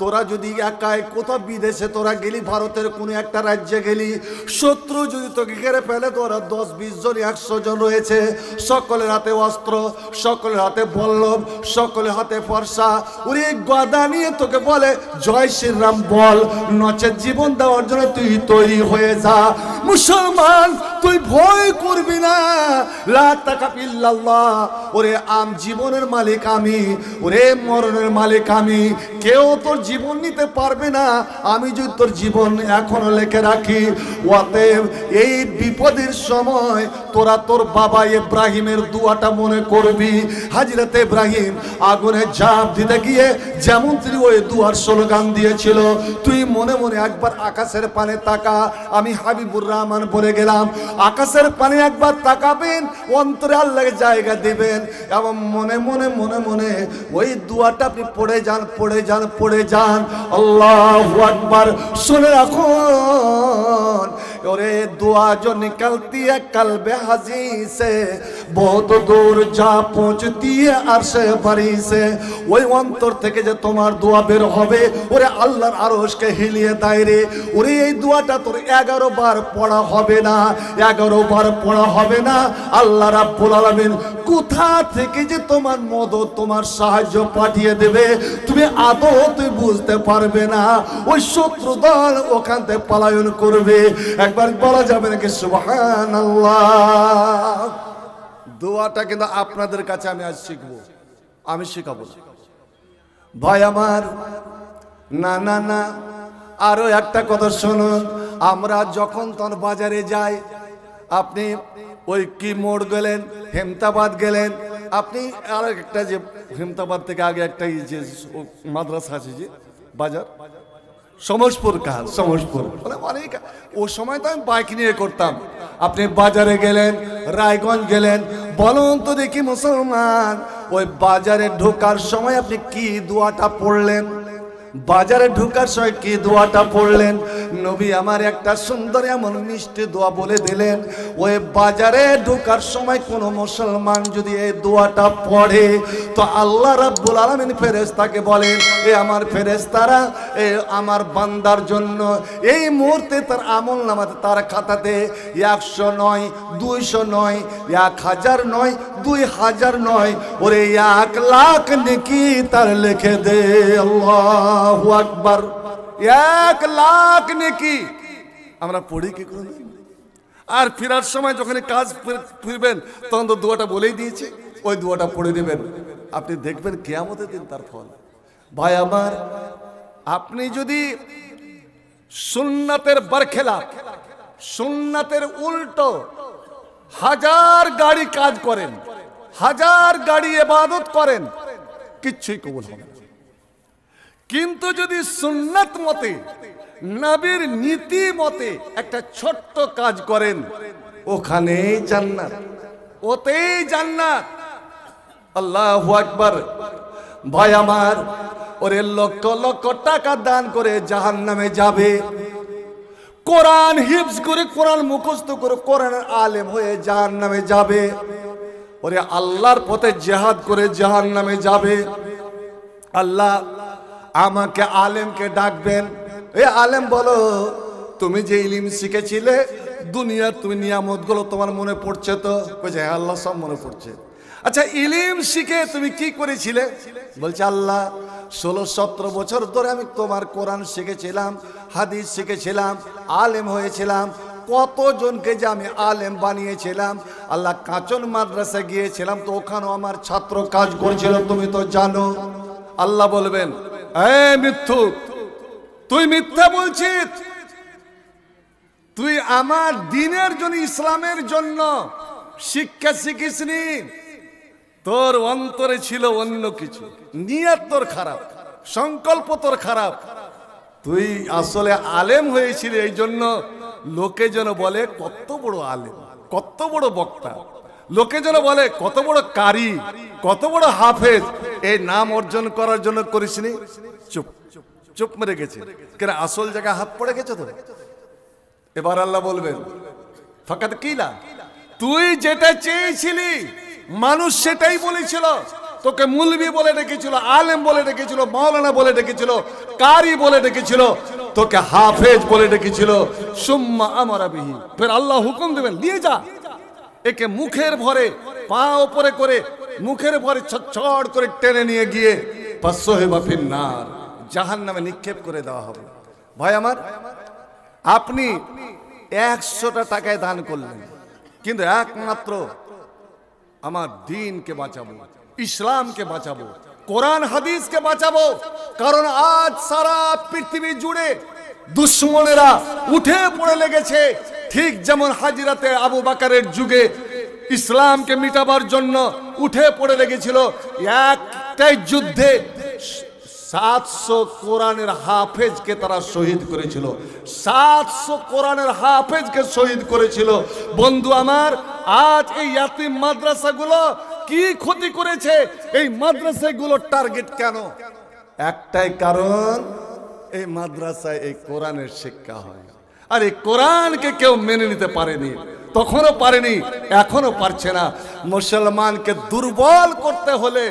তোরা যদি একাই কোথাও বিদেশে তোরা গেলি, ভারতের কোনো একটা রাজ্যে গেলি, শত্রু যদি তোকে ঘিরে ফেলে, তোরা 10-20 জন 100 জন রয়েছে, সকলের হাতে অস্ত্র, সকলের হাতে বল্লভ, সকলের হাতে ফর্সা, ওরে গদা নিয়ে তোকে বলে জয় শ্রীরাম বল, নচেত জীবন দেওয়ার জন্য তুই তৈরি হয়ে যা। মুসলমান তুই ভয় করবি না, লা তাকাফ ইল্লাল্লাহ। ওরে জীবনের মালিক আমি, ওরে মরণের মালিক আমি, কেউ তোর জীবন নিতে পারবে না আমি যদি তোর জীবন এখনো লিখে রাখি। অতএব এই বিপদের সময় তোরা তোর বাবা ইব্রাহিমের দুয়াটা মনে করবি। হযরত ইব্রাহিম আগুনে ঝাঁপ দিতে গিয়ে যেমন তিনি ওই দুয়ার স্লোগান দিয়েছিল, তুই মনে মনে একবার আকাশের পানে তাকা। আমি হাবিবুর রহমান বলে গেলাম, আকাশের পানে একবার তাকাবেন, অন্তরে আল্লাহকে জায়গা দিবেন এবং মনে মনে মনে মনে ওই দুয়াটা আপনি পড়ে যান, পড়ে যান, পড়ে যান। আল্লাহু আকবার। শুনে রাখুন, ওরে दुआ जो निकलती है कल्बे हज़ी से बहुत दूर जा पहुंचती है अर्शे बरी से। ওই অন্তর থেকে যে তোমার দোয়া বের হবে, ওরে আল্লাহর আরশকে হিলিয়ে দেয় রে। ওরে এই দোয়াটা তোর 11 বার পড়া হবে না, 11 বার পড়া হবে না। আল্লাহ রাব্বুল আলামিন কোথা থেকে যে তোমার মদদ, তোমার সাহায্য পাঠিয়ে দেবে তুমি আদৌ তুই বুঝতে পারবে না। ওই শত্রু দল ওখান থেকে পলায়ন করবে। একবার বলা যাবে নাকি সুবহানাল্লাহ? দোয়াটা কিন্তু আপনাদের কাছে আমি আজ শিখবো, আমি শিখাবো ভাই আমার। না না না, আরো একটা কথা শুনুন। আমরা যখন তোর বাজারে যাই, আপনি ওই কি মোড় গেলেন, হেমতাবাদ গেলেন, আপনি আর একটা যে হেমতাবাদ থেকে আগে একটা যে মাদ্রাসা আছে যে বাজার, সমসপুর কাল, সমসপুর অনেক, ও সময় তো আমি বাইক নিয়ে করতাম। আপনি বাজারে গেলেন, রায়গঞ্জ গেলেন, বলুন তো দেখি মুসলমান, ওই বাজারে ঢোকার সময় আপনি কি দোয়াটা পড়লেন? বাজারে ঢোকার সময় কি দোয়াটা পড়লেন? নবী আমার একটা সুন্দর এমন মিষ্টি দোয়া বলে দিলেন। ওই বাজারে ঢোকার সময় কোন মুসলমান যদি এই দোয়াটা পড়ে, তো আল্লাহ রাব্বুল আলামিন ফেরেশতাকে বলেন, এ আমার ফেরেশতারা, এ আমার বান্দার জন্য এই মুহূর্তে তার আমল নামাতে, তার খাতাতে 100 নয়, 200 নয়, 1000 নয়, 2000 নয়, ওরে 1 লাখ নেকি তার লিখে দে। আল্লাহু আকবার। 1 লাখ নেকি আমরা পড়ি কি করে? আর ফেরার সময় যখন কাজ ফিরবেন তখন তো দোয়াটা বলেই দিয়েছে, ওই দোয়াটা পড়ে দেবেন, আপনি দেখবেন কিয়ামতের দিন তার ফল। ভাই আমার, আপনি যদি সুন্নাতের বরখেলাফ, সুন্নাতের উল্টো 1000 গাড়ি কাজ করেন, 1000 গাড়ি ইবাদত করেন, কিচ্ছুই কবুল হবে না। কিন্তু যদি সুন্নাত মতে, নবীর নীতি মতে একটা ছোট্ট কাজ করেন, ওখানেই জান্নাত, ওতেই জান্নাত। আল্লাহু আকবার। ভাই আমার, ওরে লক্ষ লক্ষ টাকা দান করে জাহান্নামে যাবে, কোরআন হিফজ করে, কোরআন মুখস্থ করে, কোরআনের আলেম হয়ে জাহান্নামে যাবে। ওরে আল্লাহর পথে জিহাদ করে জাহান্নামে যাবে। আল্লাহ আমাকে আলেমকে ডাকবেন, এ আলেম বলো, তুমি যে ইলম শিখেছিলে দুনিয়ার তুমি নিয়ামতগুলো তোমার মনে পড়ছে তো? বলছে হ্যাঁ আল্লাহ সব মনে পড়ছে। আচ্ছা ইলম শিখে তুমি কি করেছিলে? বলছে আল্লাহ 16-17 বছর ধরে আমি তোমার কোরআন শিখেছিলাম, হাদিস শিখেছিলাম, আলেম হয়েছিলাম, কতজনকে যে আমি আলেম বানিয়েছিলাম। আল্লাহ কাঁচন মাদ্রাসা গিয়েছিলাম, তো ওখানেও আমার ছাত্র কাজ করেছিল, তুমি তো জানো। আল্লাহ বলবেন, এ মিথ্যুক, তুই মিথ্যা বলছিস, তুই আমার দ্বীনের জন্য, ইসলামের জন্য শিক্ষা শিখিসনি, তোর অন্তরে ছিল অন্য কিছু, নিয়ত তোর খারাপ, সংকল্প তোর খারাপ। তুই আসলে আলেম হয়েছিলি এই জন্য লোকে যেন বলে কত বড় আলেম, কত বড় বক্তা, লোকে যেন বলে কত বড় কারি, কত বড় হাফেজ। এই নাম অর্জন করার জন্য করিসনি। চুপ চুপ মেরে গেছে, কেন আসল জায়গায় হাত পড়ে গেছে তো। এবার আল্লাহ বলবেন, ফাকাত কিলা, তুই যেটা চেয়েছিলি মানুষ সেটাই বলেছিল, তোকে মুলবি বলে ডেকেছিল, আলেম বলে ডেকেছিল, মাওলানা বলে ডেকেছিল, কারি বলে ডেকেছিল, তোকে হাফেজ বলে ডেকেছিল। সুম্মা আমারা বিহি, ফের আল্লাহ হুকুম দেবেন নিয়ে যা একে, মুখের ভরে পা উপরে করে মুখের ভরে ছটছট করে টেনে নিয়ে গিয়ে ফাসসাহিবা ফিন্নার, জাহান্নামে নিক্ষেপ করে দেওয়া হবে। ভাই আমার, আপনি 100টা টাকায় দান করলেন, কিন্তু একমাত্র আমার দ্বীনকে বাঁচাবো, ইসলামকে বাঁচাবো, কোরআন হাদিসকে বাঁচাবো। কারণ আজ সারা পৃথিবী জুড়ে দুশ্মনেরা উঠে পড়ে লেগেছে। ঠিক যেমন হাজিরাতে আবু বকরের যুগে ইসলামকে মিটাবার জন্য উঠে পড়ে লেগেছিল। একটাই যুদ্ধে 700 কোরআনের হাফেজকে তারা শহীদ করেছিল, 700 কোরআনের হাফেজকে শহীদ করেছিল। বন্ধু আমার, আজ এই ইয়াতিম মাদ্রাসাগুলো কি ক্ষতি করেছে? এই মাদ্রাসাগুলোর টার্গেট কেন? একটাই কারণ, এই মাদ্রাসায় এই কোরআনের শিক্ষা হয়। আর এই কোরআনকে কেউ মেনে নিতে পারেনি, তখনও পারেনি, এখনো পারছে না। মুসলমানকে দুর্বল করতে হলে,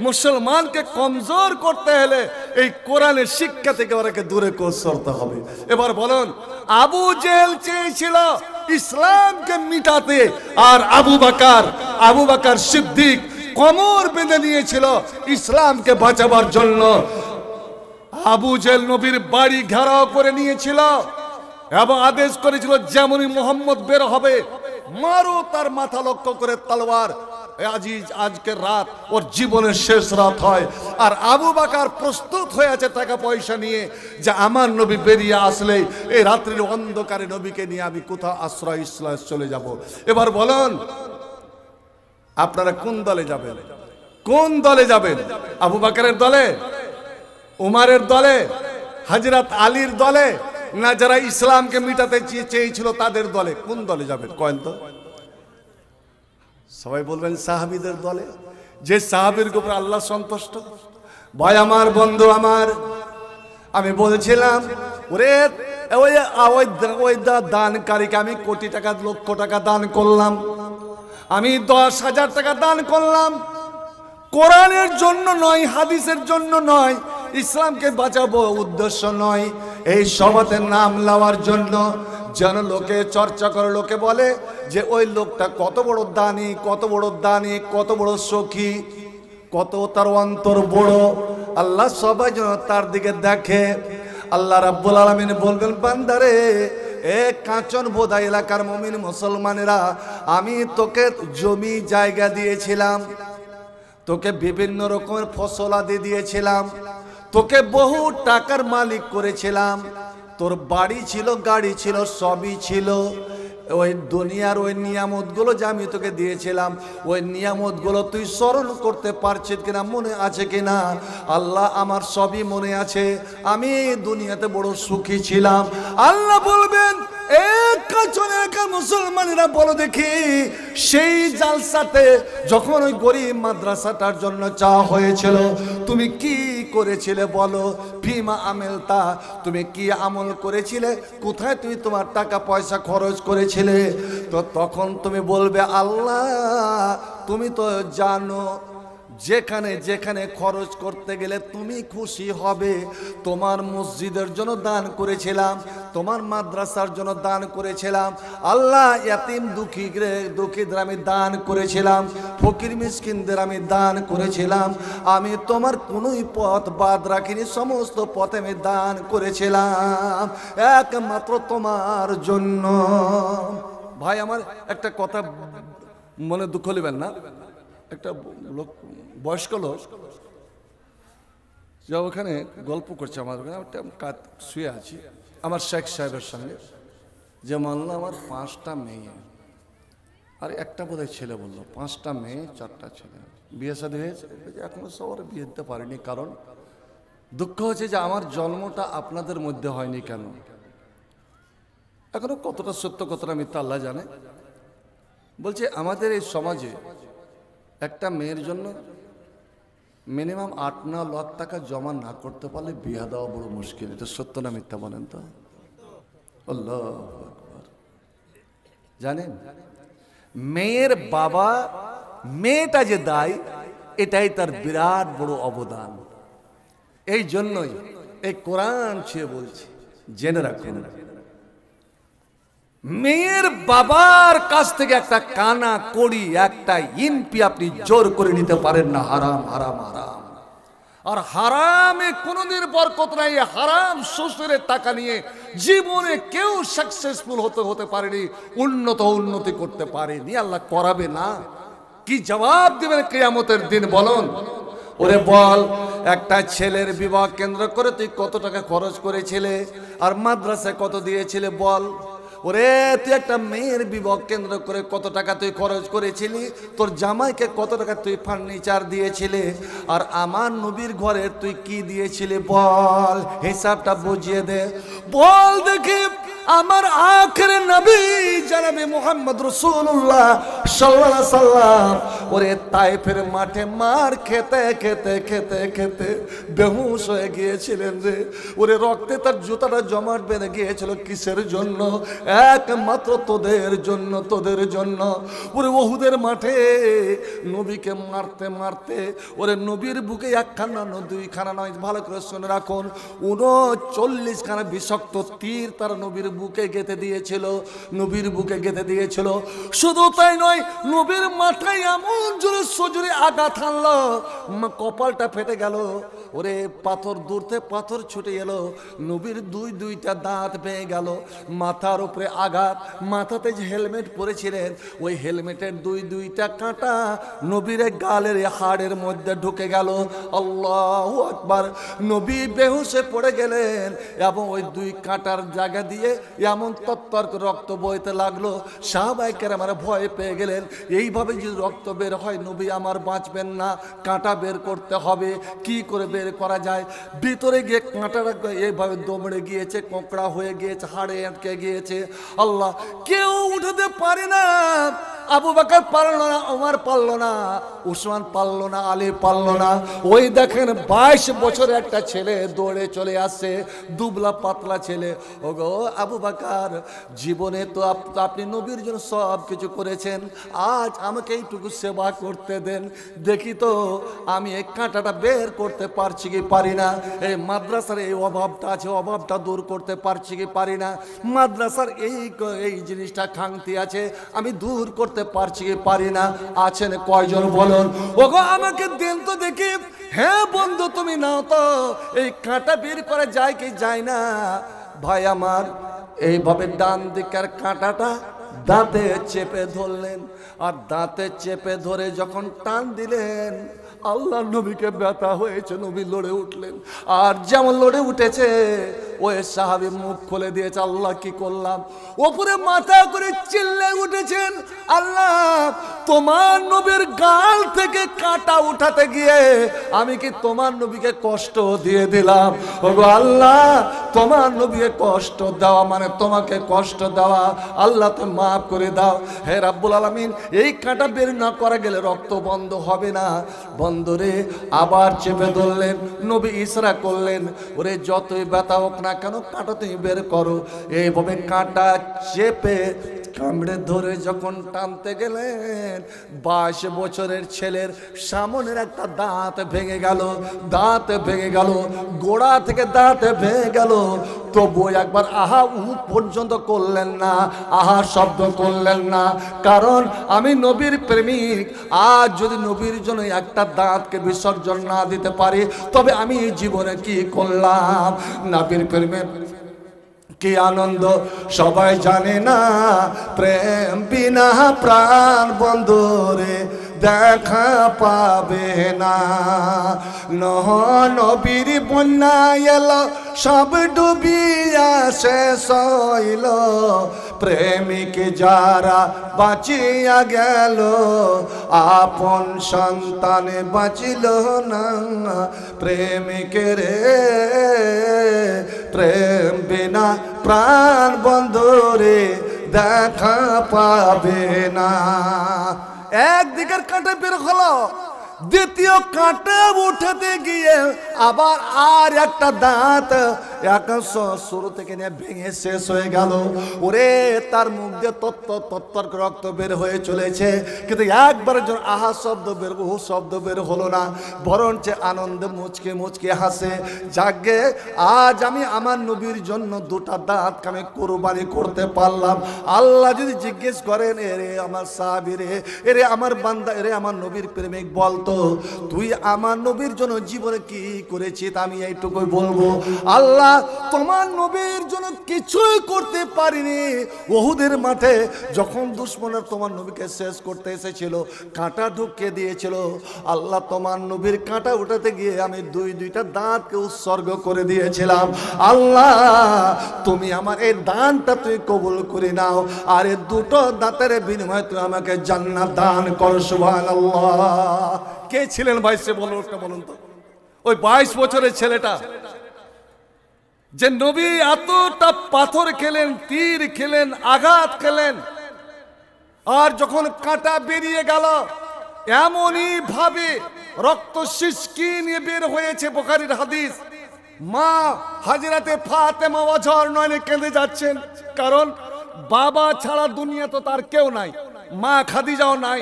মুসলমানকে কমজোর করতে হলে এই কোরআনের শিক্ষা থেকে ওরাকে দূরে সরতে হবে। এবার বলুন, আবু জেহেল চেয়েছিল ইসলামকে মিটাতে, আর আবু বকর সিদ্দিক কোমর বেঁধে নিয়েছিল ইসলামকে বাঁচাবার জন্য। আবু জেহেল নবীর বাড়ি ঘেরাও করে নিয়েছিল এবং আদেশ করেছিল যেমনই মোহাম্মদ বের হবে মারো তার মাথা লক্ষ্য করে তলোয়ার। আজকের রাত ওর জীবনের শেষ রাত হয়, আর আবু বকর প্রস্তুত হয়ে আছে টাকা পয়সা নিয়ে, যে আমার নবী বেরিয়ে আসলে এই রাত্রির অন্ধকারে নবীকে নিয়ে আমি কোথাও আশ্রয় চলে যাব। এবার বলুন, আপনারা কোন দলে যাবেন? কোন দলে যাবেন? আবু বকরের দলে, উমারের দলে, হযরত আলীর দলে, না যারা ইসলামকে মিটাতে চেয়েছিল তাদের দলে? কোন দলে যাবেন কয়েন তো? সবাই বলবেন সাহাবীদের দলে, যে সাহাবীর উপর আল্লাহ সন্তুষ্ট। ভাই আমার, বন্ধু আমার, আমি বলছিলাম ওরে ওই দানকারীকে আমি কোটি টাকা, লক্ষ টাকা দান করলাম, আমি 10,000 টাকা দান করলাম, কোরআনের জন্য নয়, হাদিসের জন্য নয়, ইসলামকে বাঁচাবো উদ্দেশ্য নয়, এই সবাতের নাম লওয়ার জন্য, যেন লোকে চর্চা করে, লোকে বলে যে ওই লোকটা কত বড় দানি, কত বড় দানি, কত বড় সখী, কত তার অন্তর বড়। আল্লাহ সবাই যেন তার দিকে দেখে। আল্লাহ রাব্বুল আলামিন বলবেন, বান্দারে, এ কাঁচন বোদা এলাকার মুমিন মুসলমানেরা, আমি তোকে জমি জায়গা দিয়েছিলাম, তোকে বিভিন্ন রকমের ফসলাদি দিয়েছিলাম, তোকে বহু টাকার মালিক করেছিলাম, তোর বাড়ি ছিল, গাড়ি ছিল, সবই ছিল। ওই দুনিয়ার ওই নিয়ামতগুলো যে আমি তোকে দিয়েছিলাম, ওই নিয়ামতগুলো তুই স্মরণ করতে পারছিস কিনা, মনে আছে কিনা? আল্লাহ, আমার সবই মনে আছে, আমি দুনিয়াতে বড় সুখী ছিলাম। আল্লাহ বলবেন, মুসলমানেরা বলো দেখি, সেই জালসাতে যখন ওই গরিব মাদ্রাসাটার জন্য চাওয়া হয়েছিল, তুমি কি করেছিলে বলো? ফিমা আমেলতা, তুমি কি আমল করেছিলে? কোথায় তুমি তোমার টাকা পয়সা খরচ করেছিলে? তো তখন তুমি বলবে, আল্লাহ তুমি তো জানো, যেখানে যেখানে খরচ করতে গেলে তুমি খুশি হবে। তোমার মসজিদের জন্য দান করেছিলাম, তোমার মাদ্রাসার জন্য দান করেছিলাম, আল্লাহ ইয়াতিম দুঃখীদের আমি দান করেছিলাম, ফকির মিসকিনদের আমি দান করেছিলাম, আমি তোমার কোনোই পথ বাদ রাখিনি, সমস্ত পথে আমি দান করেছিলাম একমাত্র তোমার জন্য। ভাই আমার, একটা কথা মনে দুঃখ নেবেন না, একটা লোক, বয়স্ক লোক, যে ওখানে গল্প করছে আমার ওখানে, শুয়ে আছি আমার শেখ সাহেবের সঙ্গে, যে মানলো আমার 5টা মেয়ে আর একটা বোধহয় ছেলে, বললো 5টা মেয়ে 4টা ছেলে, বিয়ে শাদী হয়েছে, এখনো সবার বিয়ে দিতে পারিনি। কারণ দুঃখ হচ্ছে যে আমার জন্মটা আপনাদের মধ্যে হয়নি কেন। এখনো কতটা সত্য কতটা মিথ্যা আল্লাহ জানে। বলছে আমাদের এই সমাজে একটা মেয়ের জন্য মিনিমাম 8-9 লাখ টাকা জমা না করতে পারলে বিয়ে দেওয়া বড় মুশকিল। এটা সত্য না মিথ্যা বলেন তো? আল্লাহু আকবার। জানেন, মেয়ের বাবা মেয়েটা যে দায়, এটাই তার বিরাট বড় অবদান। এই জন্যই এই কোরআন ছুঁয়ে বলছি, জেনে রাখুন, মেয়ের বাবার কাছ থেকে একটা কানা কড়ি, একটা ইনপি আপনি জোর করে নিতে পারেন না। হারাম হারাম হারাম। আর হারামে কোনোদিন বরকত নাই। হারাম শ্বশুরের টাকা নিয়ে জীবনে কেউ সাকসেসফুল হতে পারেনি, উন্নতি করতে পারেনি, আল্লাহ করাবে না। কি জবাব দেবেন কিয়ামতের দিন বলুন? ওরে বল, একটা ছেলের বিবাহ কেন্দ্র করে তুই কত টাকা খরচ করেছিলে, আর মাদ্রাসায় কত দিয়েছিলে বল? ওরে তুই একটা মেয়ের বিবাহ কেন্দ্র করে কত টাকা তুই খরচ করেছিলি, তোর জামাইকে কত টাকা তুই ফার্নিচার দিয়েছিলে, আর আমার নবীর ঘরে তুই কি দিয়েছিলি বল? হিসাবটা বুঝিয়ে দে, বল দেখি। আমার আখের নবী জনাবে মুহাম্মদ রাসূলুল্লাহ সাল্লাল্লাহু আলাইহি সাল্লাম ওরে তায়েফের মাঠে মার খেতে খেতে খেতে খেতে বেহুশ হয়ে গিয়েছিলেন রে। ওরে রক্তে তার জুতাটা জমাট বেঁধে গিয়েছিল, কিসের জন্য? একমাত্র তোদের জন্য, তোদের জন্য। ওরে উহুদের মাঠে নবীকে মারতে মারতে ওরে নবীর বুকে একখানা নয়, দুইখানা নয়, ভালো করে শুনে রাখুন, 39 খানা বিষাক্ত তীর তার নবীর বুকে গেঁথে দিয়েছিল, নবীর বুকে গেঁথে দিয়েছিল। শুধু তাই নয়, নবীর মাথায় এমন জোরে সজোরে আঘাত হানলো, কপালটা ফেটে গেল। ওরে পাথর দূর থেকে পাথর ছুটে এলো, নবীর দুইটা দাঁত ভেঙে গেল। মাথার উপরে আঘাত, মাথাতে যে হেলমেট পরেছিলেন ওই হেলমেটের দুইটা কাঁটা নবীর গালের হাড়ের মধ্যে ঢুকে গেল। আল্লাহু আকবার। নবী বেহুশে পড়ে গেলেন এবং ওই দুই কাঁটার জায়গা দিয়ে এমন তত্তর রক্ত বইতে লাগলো। সাহাবায়ে কেরাম ভয় পেয়ে গেলেন, এইভাবে যদি রক্ত বের হয় নবী আমার বাঁচবেন না, কাঁটা বের করতে হবে। কি করে বের করা যায়? ভিতরে গিয়ে কাঁটাটা এইভাবে দমড়ে গিয়েছে, কোঁকড়া হয়ে গিয়েছে, হাড়ে আটকে গিয়েছে। আল্লাহ, কেউ উঠাতে পারে না। আবু বকর পারল না, ওমর পারল না, উসমান পারল না, আলী পারল না। ওই দেখেন 22 বছরের একটা ছেলে দৌড়ে চলে আসছে, দুবলা পাতলা ছেলে। ওগো আবু বকর, জীবনে তো আপনি নবীর জন্য সব কিছু করেছেন, আজ আমাকে এইটুকু সেবা করতে দেন, দেখি তো আমি এই কাঁটাটা বের করতে পারছি কি পারি না। এই মাদ্রাসার এই অভাবটা আছে, অভাবটা দূর করতে পারছি কি পারি না। মাদ্রাসার এই জিনিসটা খাংতি আছে, আমি দূর করতে পারছি কি পারি না। আছেন কয়জন বলুন? ওগো আমাকে দেন তো দেখি। হ্যাঁ বন্ধু, তুমি নাও তো। এই কাঁটা বের করা যায় কি যায় না? ভাই আমার, এইভাবে ডান দিকের কাঁটাটা দাঁতে চেপে ধরলেন, আর দাঁতে চেপে ধরে যখন টান দিলেন, আল্লাহ নবীকে ব্যথা হয়েছে, নবী লড়ে উঠলেন। আর যেমন লড়ে উঠেছে ওই সাহাবী মুখ খুলে দিয়েছে, আল্লাহ কি করলাম? ওপরে মাথা করে চিল্লে উঠেছেন, আল্লাহ তোমার নবীর গাল থেকে কাঁটা উঠাতে গিয়ে আমি কি তোমার নবীকে কষ্ট দিয়ে দিলাম? ওগো আল্লাহ, তোমার নবীকে কষ্ট দেওয়া মানে তোমাকে কষ্ট দেওয়া। আল্লাহ তুমি মাফ করে দাও। হে রাব্বুল আলামিন, এই কাঁটা বের না করা গেলে রক্ত বন্ধ হবে না। বন্ধরে আবার চেপে ধরলেন, নবী ইশরা করলেন, ওরে যতই ব্যথা হোক না কেন কাঁটা তুমি বের করো। এইভাবে কাঁটা চেপে কামড়ে ধরে যখন টানতে গেলেন, 22 বছরের ছেলের সামনের একটা দাঁত ভেঙে গেল, দাঁত ভেঙে গেল, গোড়া থেকে দাঁত ভেঙে গেল। তবু একবার আহা পর্যন্ত করলেন না, আহা শব্দ করলেন না, কারণ আমি নবীর প্রেমিক। আজ যদি নবীর জন্য একটা দাঁতকে বিসর্জন না দিতে পারি, তবে আমি জীবনে কি করলাম? নবীর প্রেমে কি আনন্দ সবাই জানে না, প্রেম বিনা প্রাণ বন্ধুরে দেখা পাবে না। নবীর বন্যা এলো, সব ডুবিয়া শেষ হইল, প্রেমিক যারা বাঁচিয়া গেল, আপন সন্তানে বাঁচিল না। প্রেমিকের প্রেম বিনা প্রাণ বন্ধুরে দেখা পাবে না। একদিকের কাঁটা বের হলো, দ্বিতীয় কাঁটা উঠাতে গিয়ে আবার আর একটা দাঁত শুরু থেকে নিয়ে ভেঙে শেষ হয়ে গেল। ওরে তার মুখ দিয়ে তত্তর রক্ত বের হয়ে চলেছে, কিন্তু একবার যখন আহা শব্দ বের বহু শব্দ বের হলো না, বরঞ্চ আনন্দে মুচকে মুচকে হাসে। যাকে আজ আমি আমার নবীর জন্য দুটা দাঁত আমি কুরবানি করতে পারলাম। আল্লাহ যদি জিজ্ঞেস করেন, এরে আমার সাহাবী রে, এরে আমার বান্দা, এরে আমার নবীর প্রেমিক, বলতো তুই আমার নবীর জন্য জীবনে কি করেছিস? আমি এইটুকুই বলবো, আল্লাহ তোমার নবীর জন্য কিছুই করতে পারিনি। উহুদের মাঠে যখন দুশমনরা তোমার নবীকে শেষ করতে এসেছিল, কাঁটা ঢুকিয়ে দিয়েছিল, আল্লাহ তোমার নবীর কাঁটা উঠাতে গিয়ে আমি দুইটা দাঁতকে উৎসর্গ করে দিয়েছিলাম। আল্লাহ তুমি আমার এই দানটা তুই কবুল করে নাও, আর এই দুটো দাঁতের বিনিময়ে তুই আমাকে জান্নাত দান কর। সুবহানাল্লাহ। কে ছিলেন ভাই সে বলুন তো? ওই 22 বছরের ছেলেটা যে নবী এতটা পাথর খেলেন, তীর খেলেন, আঘাত খেলেন, আর যখন কাঁটা বেরিয়ে গেল এমনই ভাবে রক্ত সিসকি নিয়ে বের হয়েছে। বুখারীর হাদিস, মা হাজরাতে ফাতেমা অঝর নয়নে কেঁদে যাচ্ছেন, কারণ বাবা ছাড়া দুনিয়া তো তার কেউ নাই, মা খাদিজাও নাই,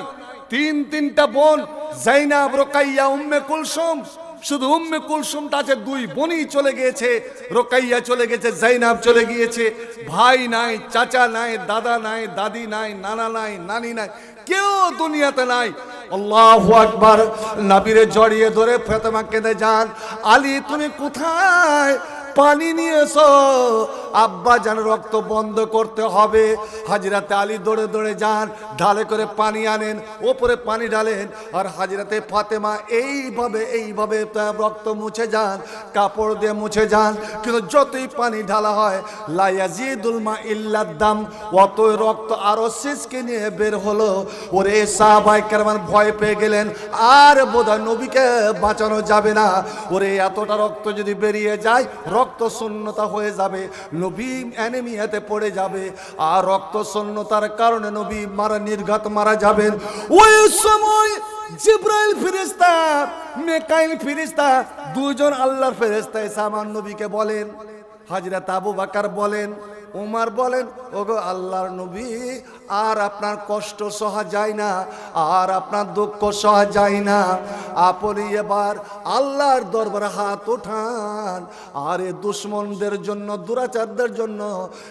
তিনটা বোন, জাইনাব, রোকাইয়া, উম্মে কুলসুম। শুধু উম্মে কুলসুমটা আছে, দুই বোনই চলে গিয়েছে, রোকাইয়া চলে গেছে, জাইনাব চলে গিয়েছে। ভাই নাই, চাচা নাই, দাদা নাই, দাদি নাই, নানা নাই, নানি নাই, কেউ দুনিয়াতে নাই। আল্লাহু আকবার। নবীরে জড়িয়ে ধরে ফাতেমা কেঁদে যান, আলী তুমি কোথায়? পানি নিয়ে এসো, আব্বা জান রক্ত বন্ধ করতে হবে। হাজরাতে আলী দৌড়ে দৌড়ে যান, ঢালে করে পানি আনেন, ওপরে পানি ঢালেন, আর হাজরাতে ফাতেমা এইভাবে রক্ত মুছে যান, কাপড় দিয়ে মুছে যান। কিন্তু যতই পানি ঢালা হয়, লা ইয়াজিদুল মা ইল্লা দাম, অতই রক্ত আরো সিসকে নিয়ে বের হলো। ওরে সাহাবায়ে কেরাম ভয় পেয়ে গেলেন, আর বোধহয় নবীকে বাঁচানো যাবে না। ওরে এতটা রক্ত যদি বেরিয়ে যায়, রক্ত শূন্যতা হয়ে যাবে, নবী অ্যানিমিয়াতে পড়ে যাবে, আর রক্ত শূন্যতার কারণে নবী নির্ঘাত মারা যাবেন। ওই সময় জিবরাইল ফেরেশতা, মিকাইল ফেরেশতা, দুজন আল্লাহর ফেরেশতা এসে আমার নবীকে বলেন, হযরত আবু বকর বলেন, উমর বলেন, ওগো আল্লাহর নবী, আর আপনার কষ্ট সহা যায় না, আর আপনার দুঃখ সহা যায় না, আপনি এবার আল্লাহর দরবারে হাত ওঠান, আর এই দুশমনদের জন্য, দুরাচারদের জন্য,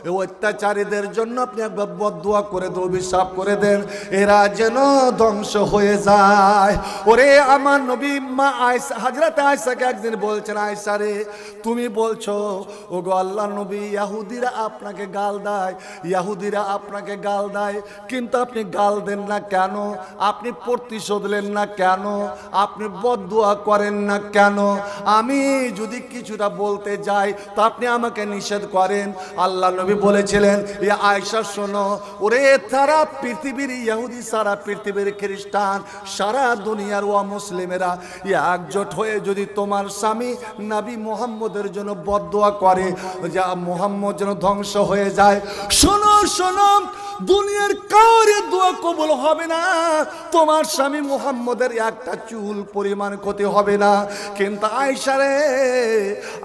এই অত্যাচারীদের জন্য আপনি একবার বদদুয়া করে দেন, অভিশাপ করে দেন, এরা যেন ধ্বংস হয়ে যায়। ওরে আমার নবী মা আয়েশা, হযরত আয়েশাকে একদিন বলছেন, আয়েশা রে তুমি বলছো ওগো আল্লাহর নবী, ইহুদিরা আপনাকে গাল দেয়, ইহুদিরা আপনাকে গাল দেয়, কিন্তু আপনি গাল দেন না কেন? আপনি প্রতিশোধ নেন না কেন? আপনি বদদুয়া করেন না কেন? আমি যদি কিছুটা বলতে যাই তো আপনি আমাকে নিষেধ করেন। আল্লাহ নবী বলেছিলেন, ইয়া আয়েশা শোনো, ওরে সারা পৃথিবীর ইহুদি, সারা পৃথিবীর খ্রিস্টান, সারা দুনিয়ার মুসলিমেরা একজোট হয়ে যদি তোমার স্বামী নবী মুহাম্মদের জন্য বদদুয়া করে, যা মুহাম্মদ যেন ধ্বংস হয়ে যায়, শোনো শোনো, দুনিয়ার কাউরে দোয়া কবুল হবে না, তোমার স্বামী মুহাম্মদের একটা চুল পরিমাণ ক্ষতি হবে না। কিন্তু আয়েশা রে,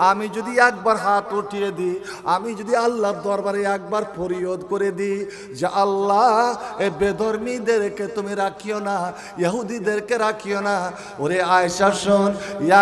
আমি যদি একবার হাত উঠিয়ে দিই, আমি যদি আল্লাহর দরবারে একবার ফরিয়াদ করে দিই যে আল্লাহ এই বেধর্মীদেরকে তুমি রাখিও না, ইহুদিদেরকে রাখিও না, ওরে আয়েশা শোন,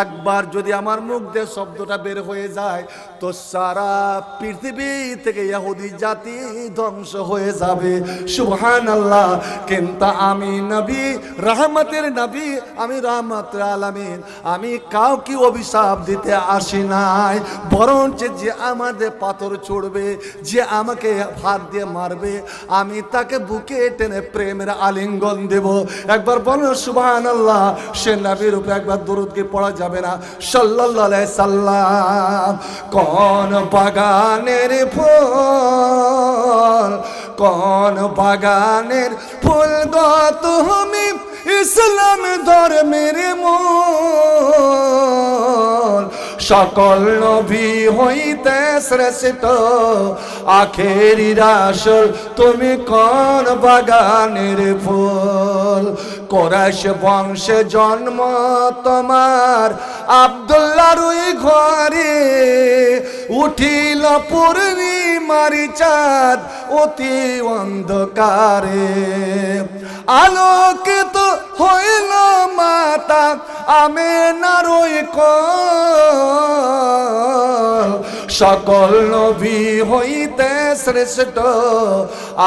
একবার যদি আমার মুখ দিয়ে শব্দটা বের হয়ে যায় তো সারা পৃথিবী থেকে ইহুদি জাতি ধ্বংস হয়ে যাবে। সুবহানাল্লাহ। কিন্তু আমি নবী, রহমতের নবী, আমি রাহমাতুল আলামিন, আমি কাউকে অভিশাপ দিতে আসি নাই, বরঞ্চ যে আমাদের পাথর ছুড়বে, যে আমাকে হাত দিয়ে মারবে, আমি তাকে বুকে টেনে প্রেমের আলিঙ্গন দেব। একবার বলো সুবহানাল্লাহ। সে নবীর উপরে একবার দরুদ কি পড়া যাবে না? সাল্লাল্লাহু আলাইহি সাল্লাম। কোন বাগানের ফুল, কোন বাগানের ফুল গো তুমি, ইসলাম ধর্মের মূল, সকল নবী হইতে শ্রেষ্ঠ, আখেরি রাসূল তুমি কোন বাগানের ফুল, কুরাইশ বংশে জন্ম তোমার আব্দুল্লাহর ওই ঘরে উঠিল পূর্ণিমার চাঁদ অতি অন্ধকারে আলোকিত হইল মাতা আমেনার ওই কোল সকল নবী হইতে শ্রেষ্ঠ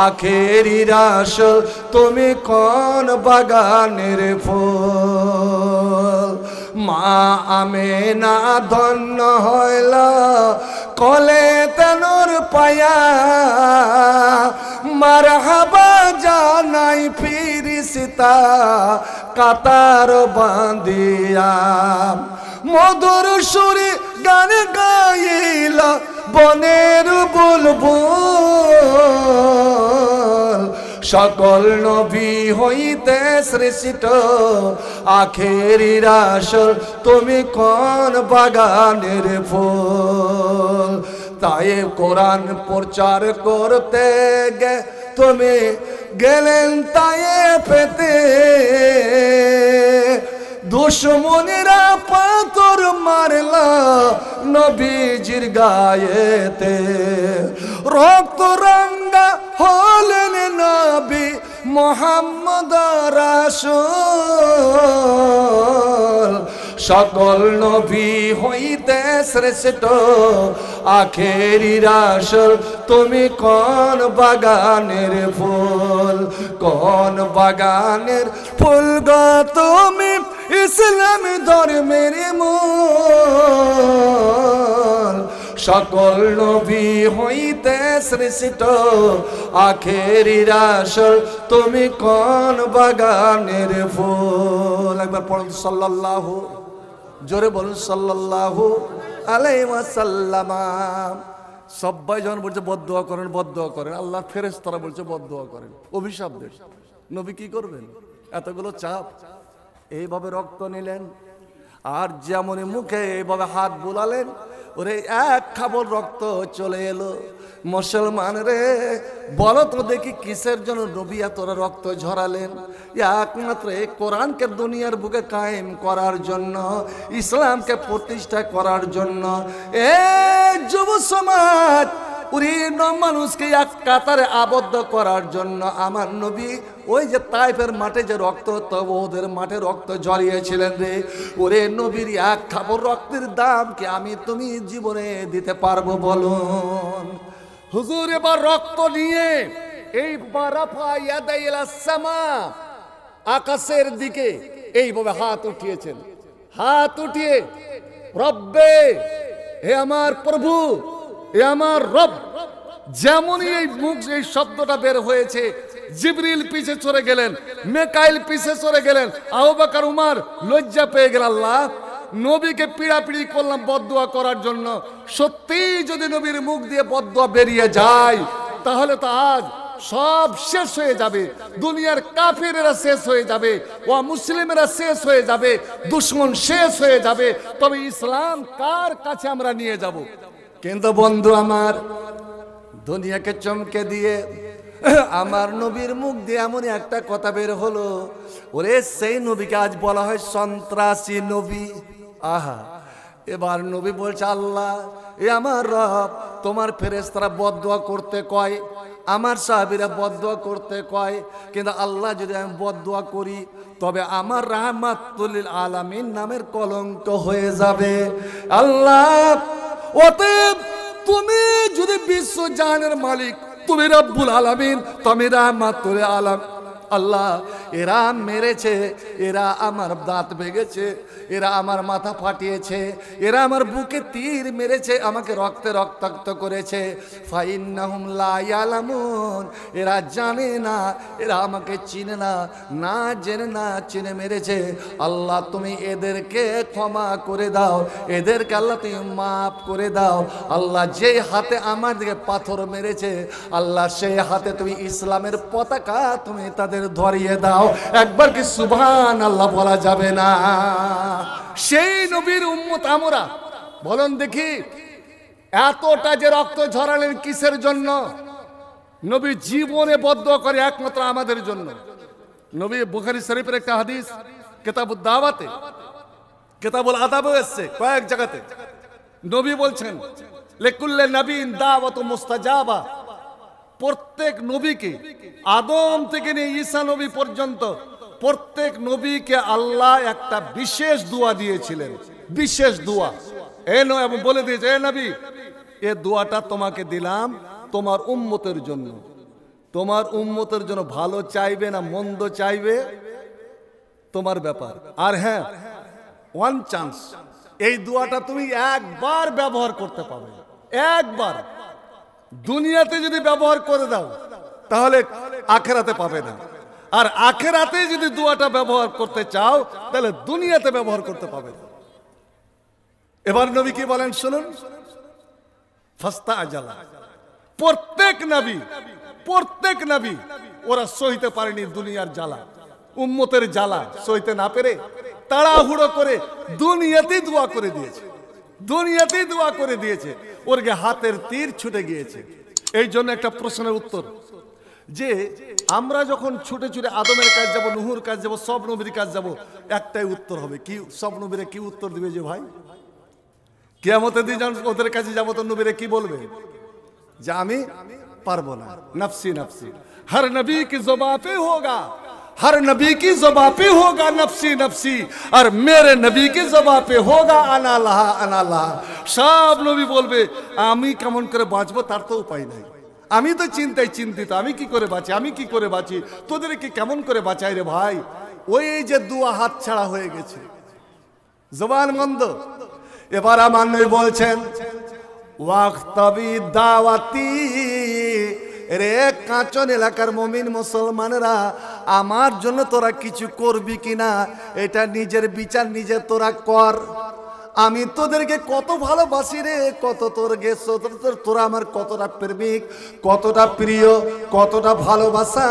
আখেরি রাসূল তুমি কোন বাগানের ফুল মা আমেনা ধন্য হইল কোলে তনুর পায়া মারহাবা জানাই ফিরিস্তা কাতার বাঁধিয়া মধুর সুরে গান গাইল বনের বুলবুল সকল নবী হইতে শ্রেষ্ঠ আখেরি রাসূল তুমি কোন বাগানের ফুল তাই কোরআন প্রচার করতে গে তুমি গেলেন তাই পেতে দুশ্মনেরা পাথর মারলা নবীজির গায়েতে রক্ত রঙ্গা হলেন নবী মুহাম্মদ রাসূল সকল নবী হইতে শ্রেষ্ঠ আখেরি রাসূল তুমি কোন বাগানের ফুল কোন বাগানের ফুল গো তুমি ইসলাম ধর্মের মূল সকল নবী হইতে শ্রেষ্ঠ আখেরি রাসূল তুমি কোন বাগানের ফুল একবার পড়ুন সাল্লাল্লাহু জোরে বলুন সাল্লাল্লাহু আলাইহি ওয়াসাল্লাম সবাই যখন বলছে বদদুয়া করেন আল্লাহর ফেরেশতারা বলছে বদদুয়া করেন অভিশাপ দেন নবী কি করবেন এতগুলো চাপ এইভাবে রক্ত নিলেন আর যেমনই মুখে এইভাবে হাত বুলালেন ওরে এক খাবল রক্ত চলে এলো মুসলমান রে বলো তো দেখি কিসের জন্য নবী এতটা রক্ত ঝরালেন একমাত্র এই কোরআনকে দুনিয়ার বুকে কায়েম করার জন্য ইসলামকে প্রতিষ্ঠা করার জন্য এ যুব সমাজ ওরে মানুষকে এক কাতারে আবদ্ধ করার জন্য আমার নবী ওই যে তাইফের মাঠে যে রক্ত ওদের মাঠে রক্ত ঝরিয়েছিলেন রে ওরে নবীর এক খাবর রক্তের দাম কি আমি তুমি জীবনে দিতে পারবো বলুন হুজুর এবার রক্ত নিয়ে এই আকাশের দিকে এইভাবে হাত উঠিয়েছেন হাত উঠিয়ে রব্বে হে আমার প্রভু এ আমার রব যেমনই এই মুখ এই শব্দটা বের হয়েছে জিবরিল পিছে চলে গেলেন মিকাইল পিছে চলে গেলেন আবু বকর উমর লজ্জা পেয়ে গেল আল্লাহ নবীকে পিড়াপিড়ি করলাম বদদুয়া করার জন্য সত্যি যদি নবীর মুখ দিয়ে বদদুয়া বেরিয়ে যায় তাহলে তো আজ সব শেষ হয়ে যাবে দুনিয়ার কাফিরেরা শেষ হয়ে যাবে ও মুসলিমেরা শেষ হয়ে যাবে দুশমন শেষ হয়ে যাবে তবে ইসলাম কার কাছে আমরা নিয়ে যাব কিন্তু বন্ধু আমার দুনিয়াকে চমকে দিয়ে আমার নবীর মুখ দিয়ে এমন একটা কথা বের হলো ওরে সেই নবীকে আজ বলা হয় সন্ত্রাসী নবী আহা এবার নবী বলছে আল্লাহ এ আমার রব তোমার ফেরেশতারা বদদুয়া করতে কয় আমার সাহাবীরা বদদুয়া করতে কয় কিন্তু আল্লাহ যদি আমি বদদুয়া করি তবে আমার রাহমাতুল লিল আলামিন নামের কলঙ্ক হয়ে যাবে আল্লাহ অতএব তুমি যদি বিশ্ব জাহানের মালিক তুমি রব্বুল আলামিন তুমি রাহমাতুল লিল আলামিন আল্লাহ এরা মেরেছে এরা আমার দাঁত ভেঙেছে এরা আমার মাথা ফাটিয়েছে এরা আমার বুকে তীর মেরেছে আমাকে রক্তে রক্তাক্ত করেছে ফাইন্নাহুম লা ইয়ালামুন এরা জানে না এরা আমাকে চিনে না না জেনে না চিনে মেরেছে আল্লাহ তুমি এদেরকে ক্ষমা করে দাও এদেরকে আল্লাহ তুমি মাফ করে দাও আল্লাহ যে হাতে আমার দিকে পাথর মেরেছে আল্লাহ সেই হাতে তুমি ইসলামের পতাকা তুমি তাদের ধরিয়ে দাও একবার কি সুবহানাল্লাহ বলা যাবে না সেই নবীর উম্মত আমরা বলুন দেখি এতটা যে রক্ত ঝরালেন কিসের জন্য নবী জীবনে বদদুয়া করে একমাত্র আমাদের জন্য নবী বুখারী শরীফের একটা হাদিস কিতাবুদ দাওয়াতে, কিতাবুল আদাবে এসেছে কয়েক জায়গাতে। নবী বলছেন লিকুল্লি নবীন দাওয়াতু মুস্তাজাবা, প্রত্যেক নবীকে আদম থেকে নিয়ে ঈসা নবী পর্যন্ত প্রত্যেক নবীকে আল্লাহ একটা বিশেষ দোয়া দিয়েছিলেন, বিশেষ দোয়া। এবং বলে দিয়েছে, এ নবী, এ দোয়াটা তোমাকে দিলাম তোমার উম্মতের জন্য। তোমার উম্মতের জন্য ভালো চাইবে না মন্দ চাইবে তোমার ব্যাপার। আর হ্যাঁ, ওয়ান চান্স, এই দোয়াটা তুমি একবার ব্যবহার করতে পারবে, একবার। দুনিয়াতে যদি ব্যবহার করে দাও তাহলে আখেরাতে পাবে না, আর আখেরাতে যদি দোয়াটা ব্যবহার করতে চাও তাহলে দুনিয়াতে ব্যবহার করতে পাবে না। এবার নবী কি বলেন শুনুন, ফাস্তা আজালা। প্রত্যেক নবী ওরা সইতে পারেনি দুনিয়ার জ্বালা, উম্মতের জ্বালা সইতে না পেরে তাড়াহুড়ো করে দুনিয়াতেই দোয়া করে দিয়েছে, দুনিয়াতেই দোয়া করে দিয়েছে। ওর গে হাতের তীর ছুটে গিয়েছে। এই জন্য একটা প্রশ্নের উত্তর, যে আমরা যখন ছুটে ছুটে আদমের কাজ যাব, নুহুর কাজ যাব, সব নবীর কাজ যাব, একটাই উত্তর হবে কি? সব নবীরা কি উত্তর দিবে? যে ভাই কিয়ামতের দিন যখন ওদের কাছে যাবো তো নবীরা কি বলবে? যে আমি পারবো না, নফসি নফসি। हर नबी की ज़ुबान पे होगा, हर नबी की ज़ुबान पे होगा नफसी नफसी, और मेरे नबी की ज़ुबान पे होगा আনা লাহা আনা লাহা। সব নবী বলবে আমি কেমন করে বাঁচবো তার তো উপায় নাই, আমি তো চিন্তায় চিন্তিত, আমি কি করে বাঁচি, আমি কি করে বাঁচি, তোদেরকে কেমন করে বাঁচাই রে ভাই। ওই যে দুয়া হাত ছাড়া হয়ে গেছে, জবান বন্ধ। এবার আমার নবী বলছেন ওয়াক্তাবি দাওয়াতি, রে কাঁচন এলাকার মুমিন মুসলমানরা, আমার জন্য তোরা কিছু করবি কিনা এটা নিজের বিচার নিজে তোরা কর। আমি তোদেরকে কত ভালোবাসি রে, কত তোরা আমার কতটা প্রেমিক, কতটা প্রিয়, কতটা ভালোবাসা,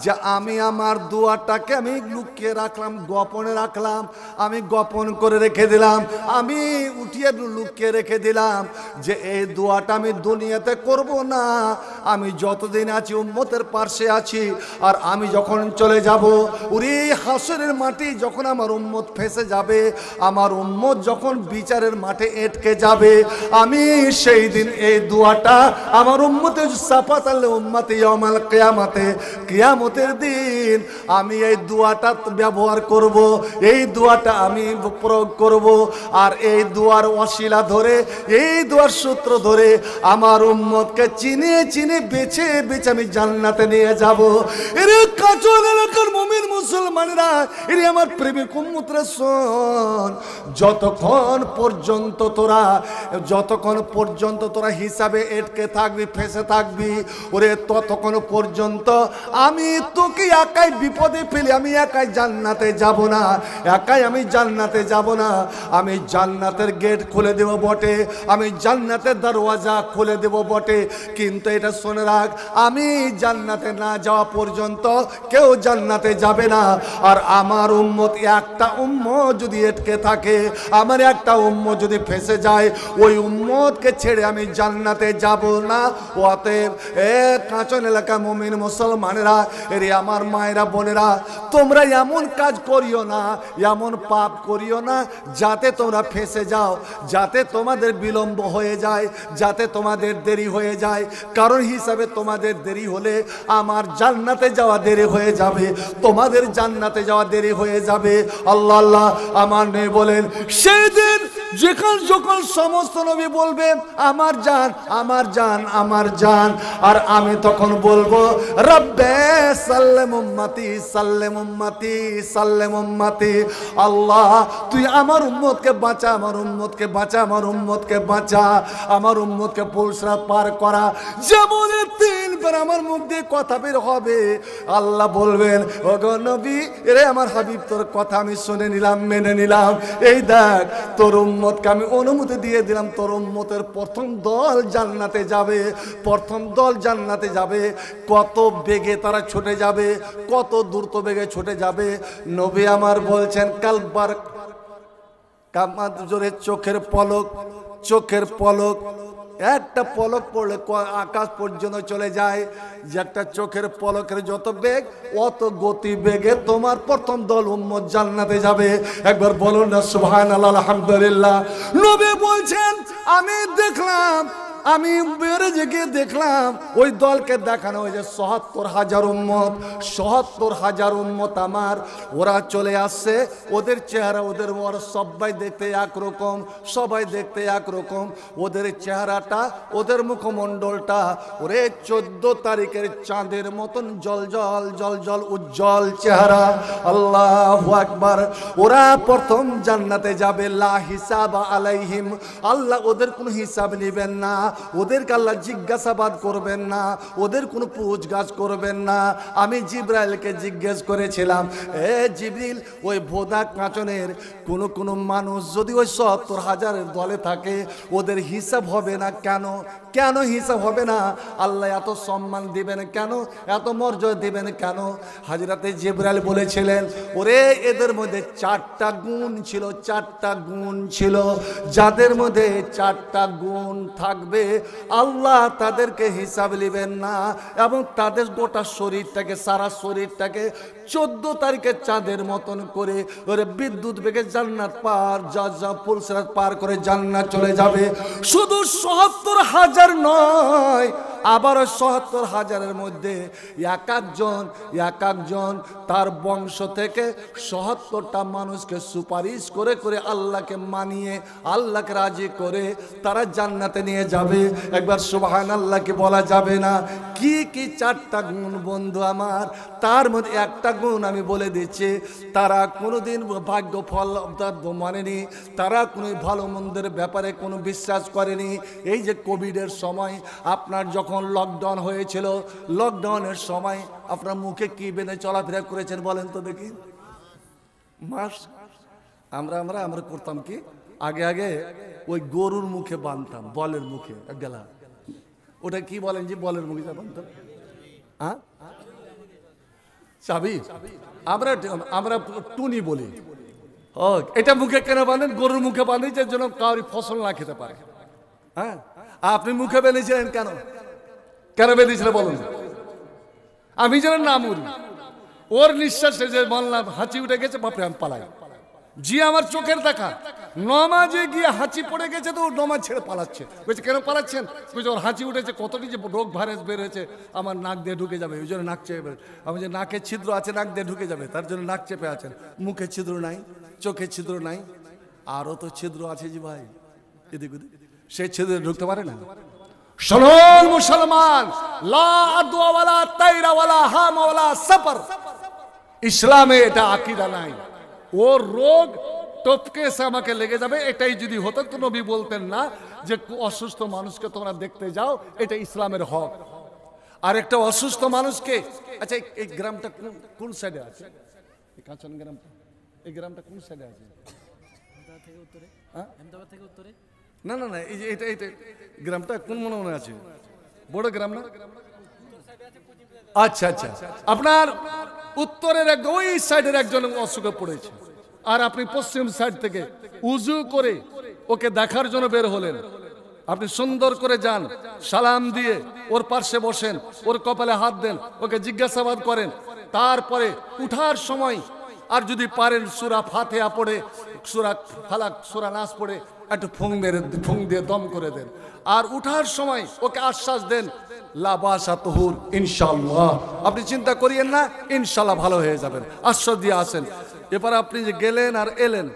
যে আমি আমার দোয়াটাকে আমি লুকিয়ে রাখলাম, গোপনে রাখলাম, আমি গোপন করে রেখে দিলাম, আমি উঠিয়ে লুকিয়ে রেখে দিলাম, যে এই দোয়াটা আমি দুনিয়াতে করব না। আমি যতদিন আছি উম্মতের পাশে আছি, আর আমি যখন চলে যাব ওরে হাসরের মাটি, যখন আমার উম্মত ফেঁসে যাবে, আমার উম্মত যখন বিচারের মাঠে এটকে যাবে, আমি সেই দিন এই দোয়াটা আমার উম্মতের সাফাতাল উম্মতি ইয়াউমাল কিয়ামতে, কিয়ামতের দিন আমি এই দোয়াটা ব্যবহার করব, এই দোয়াটা আমি প্রয়োগ করব। আর এই দোয়ার ওসিলা ধরে, এই দোয়ার সূত্র ধরে আমার উম্মতকে চিনে চিনে বেছে বেছে আমি জান্নাতে নিয়ে যাব। এরে কাঁচন এলাকার মুমিন মুসলমানেরা, এরে আমার প্রেমিক উম্মতরা শোন, যতক্ষণ পর্যন্ত তোরা হিসাবে এটকে থাকবি, ফেসে থাকবি, ওরে ততক্ষণ পর্যন্ত আমি তোকে একাই বিপদে ফেলি, আমি একাই জান্নাতে যাব না, একাই আমি জান্নাতে যাব না। আমি জান্নাতের গেট খুলে দেব বটে, আমি জান্নাতের দরওয়াজা খুলে দেব বটে, কিন্তু এটা শুনে রাখ, আমি জান্নাতে না যাওয়া পর্যন্ত কেউ জান্নাতে যাবে না। আর আমার উম্মত, একটা উম্মত যদি এটকে থাকে, আমার একটা উম্মত যদি ফেসে যায়, ওই উম্মতকে ছেড়ে আমি জান্নাতে যাব না। অতএব এ কাঁচন এলাকা মুমিন মুসলমানেরা, এরে আমার মায়েরা বোনেরা, তোমরা এমন কাজ করিও না, এমন পাপ করিও না যাতে তোমরা ফেসে যাও, যাতে তোমাদের বিলম্ব হয়ে যায়, যাতে তোমাদের দেরি হয়ে যায়। কারণ হিসাবে তোমাদের দেরি হলে আমার জান্নাতে যাওয়া দেরি হয়ে যাবে, তোমাদের জান্নাতে যাওয়া দেরি হয়ে যাবে। আল্লাহ আল্লাহ আমার নবী বলেন, সেদিন যখন সমস্ত নবী বলবে আমার জান আমার জান আমার জান, আর আমি তখন বলবো রব্বে সাল্লেম উম্মতি সাল্লেম উম্মতি সাল্লেম উম্মতি। আল্লাহ তুই আমার উম্মতকে বাঁচা, আমার উম্মতকে বাঁচা, আমার উম্মতকে বাঁচা, আমার উম্মতকে পুলসরাত পার করা। যেমন তিনবার আমার মুখ দিয়ে কথা বের হবে, আল্লাহ বলবেন ওগো নবী, এরে আমার হাবিব তোর কথা আমি শুনে নিলাম, মেনে নিলাম। এই দেখ তোর উম্মতকে আমি অনুমতি দিয়ে দিলাম, তোর উম্মতের প্রথম দল জান্নাতে যাবে, প্রথম দল জান্নাতে যাবে। কত বেগে তারা ছুটে যাবে, কত দ্রুত বেগে ছুটে যাবে। নবী আমার বলছেন কালবার কামাত জোরে চোখের পলক একটা পলক পড়লে আকাশ পর্যন্ত চলে যায়। যে একটা চোখের পলকের যত বেগ অত গতি বেগে তোমার প্রথম দল উম্মত জান্নাতে যাবে। একবার বলুন না সুবহানাল্লাহ আলহামদুলিল্লাহ। নবী বলছেন আমি দেখলাম, আমি বেড়ে জেগে দেখলাম ওই দলকে দেখানো হয়েছে ৭৭,০০০ উম্মত, ৭৭,০০০ উম্মত আমার, ওরা চলে আসছে। ওদের চেহারা ওদের সবাই দেখতে একরকম, সবাই দেখতে একরকম। ওদের চেহারাটা ওদের মুখমণ্ডলটা ওরে 14 তারিখের চাঁদের মতন জল জল জল জল উজ্জ্বল চেহারা। আল্লাহু আকবার। ওরা প্রথম জান্নাতে যাবে, লা হিসাব আলাইহিম, আল্লাহ ওদের কোনো হিসাব নেবেন না, ওদেরকে আল্লাহ জিজ্ঞাসাবাদ করবেন না, ওদের কোনো পুছগাছ করবেন না। আমি জিব্রাইলকে জিজ্ঞেস করেছিলাম, এ জিবরিল, ওই ভোদা কাঁচনের কোনো মানুষ যদি ওই ৭০,০০০ দলে থাকে ওদের হিসাব হবে না কেন? কেন হিসাব হবে না? আল্লাহ এত সম্মান দিবেন কেন, এত মর্যাদা দিবেন কেন? হযরতে জিব্রাইল বলেছিলেন, ওরে এদের মধ্যে 4টা গুণ ছিল, 4টা গুণ ছিল। যাদের মধ্যে 4টা গুণ থাকবে আল্লাহ তাদেরকে হিসাব নেবেন না, এবং তাদের গোটা শরীরটাকে, সারা শরীরটাকে 14 তারিখের চাঁদের মতন করে ওরে বিদ্যুৎ বেগে জান্নাত পার, যা পুলসিরাত পার করে জান্নাত চলে যাবে। শুধু ৭০,০০০ নয়, আবার ৭০,০০০-এর মধ্যে এক একজন তার বংশ থেকে ৭০টা মানুষকে সুপারিশ করে করে আল্লাহকে মানিয়ে, আল্লাহকে রাজি করে তারা জান্নাতে নিয়ে যাবে। একবার সুবহানাল্লাহ কি বলা যাবে না? কি কি 4টা গুণ বন্ধু আমার, তার মধ্যে একটা গুণ আমি বলে দিচ্ছি, তারা কোনোদিন ভাগ্য ফল মানেনি, তারা কোনো ভালো মন্দের ব্যাপারে কোনো বিশ্বাস করেনি। এই যে কোভিডের সময় আপনার যখন লকডাউন হয়েছিল, লকডাউনের সময় আপনার মুখে কি বেঁধে চলাফেরা করেছেন বলেন তো দেখি? মাস্ক। আমরা করতাম কি, আগে ওই গরুর মুখে বাঁধতাম, বলের মুখে গেলা, ওটা কি বলেন যে বলের মুখে বাঁধতাম, হ্যাঁ চাবি, আমরা টুনি বলি। ও এটা মুখে কেন বাঁধেন? গরুর মুখে বাঁধে যে যেন কাউরি ফসল না খেতে পারে। হ্যাঁ, আপনি মুখে বেঁধেছিলেন কেন? কেন বেঁধেছিলেন বলুন? আমি যেন না মরি, ওর নিঃশ্বাসে যে বললাম হাঁচি উঠে গেছে, বাপরে আমি পালাই। জি আমার চোখের দেখা, নমাজে গিয়ে হাঁচি পড়ে গেছে, তো ওর নমাজ ছেড়ে পালাচ্ছে। বলছে কেন পালাচ্ছেন? বলছে ওর হাঁচি উঠেছে, কতটি যে রোগ ভাইরাস বের হয়েছে, আমার নাক দিয়ে ঢুকে যাবে, ওই জন্য নাক চেপে। আমি যে নাকে ছিদ্র আছে, নাক দিয়ে ঢুকে যাবে, তার জন্য নাক চেপে আছেন। মুখে ছিদ্র নাই, চোখে ছিদ্র নাই, আরও তো ছিদ্র আছে জি ভাই, এদিক ওদিক, সে ছিদ্রে ঢুকতে পারে না। শুনুন মুসলমান, লা আদওয়া ওয়ালা তাইরা ওয়ালা হাম ওয়ালা সাফর, ইসলামে এটা আকীদা নাই। ওর রোগ টপকে এসে আমাকে লেগে যাবে, এটাই যদি হতো তো নবী বলতেন না যে অসুস্থ মানুষকে তোমরা দেখতে যাও, এটা ইসলামের হক। আর একটা অসুস্থ মানুষকে, আচ্ছা এই গ্রামটা কোন সাইডে আছে? এই কাঁচন গ্রামটা, এই গ্রামটা কোন সাইডে আছে? না না না, এই যে এটা গ্রামটা কোন মনে আছে? বড় গ্রাম না? আচ্ছা আচ্ছা, আপনার উত্তরের একদম ওই সাইডের একজন অসুখে পড়েছে, আর আপনি পশ্চিম সাইড থেকে উজু করে ওকে দেখার জন্য বের হলেন। আপনি সুন্দর করে যান, সালাম দিয়ে ওর পাশে বসেন, ওর কপালে হাত দেন, ওকে জিজ্ঞাসাবাদ করেন। তারপরে উঠার সময় আর যদি পারেন সূরা ফাতিহা পড়ে, সূরা ফালাক, সূরা নাস পড়ে একটু ফুং দিয়ে দম করে দেন। আর উঠার সময় ওকে আশ্বাস দেন, লা বাসা তুহুর, ইনশাআল্লাহ। আপনি চিন্তা করিয়েন না, ইনশাআল্লাহ ভালো হয়ে যাবেন, আশ্বাস দিয়ে আসেন। এবার আপনি যে গেলেন আর এলেন,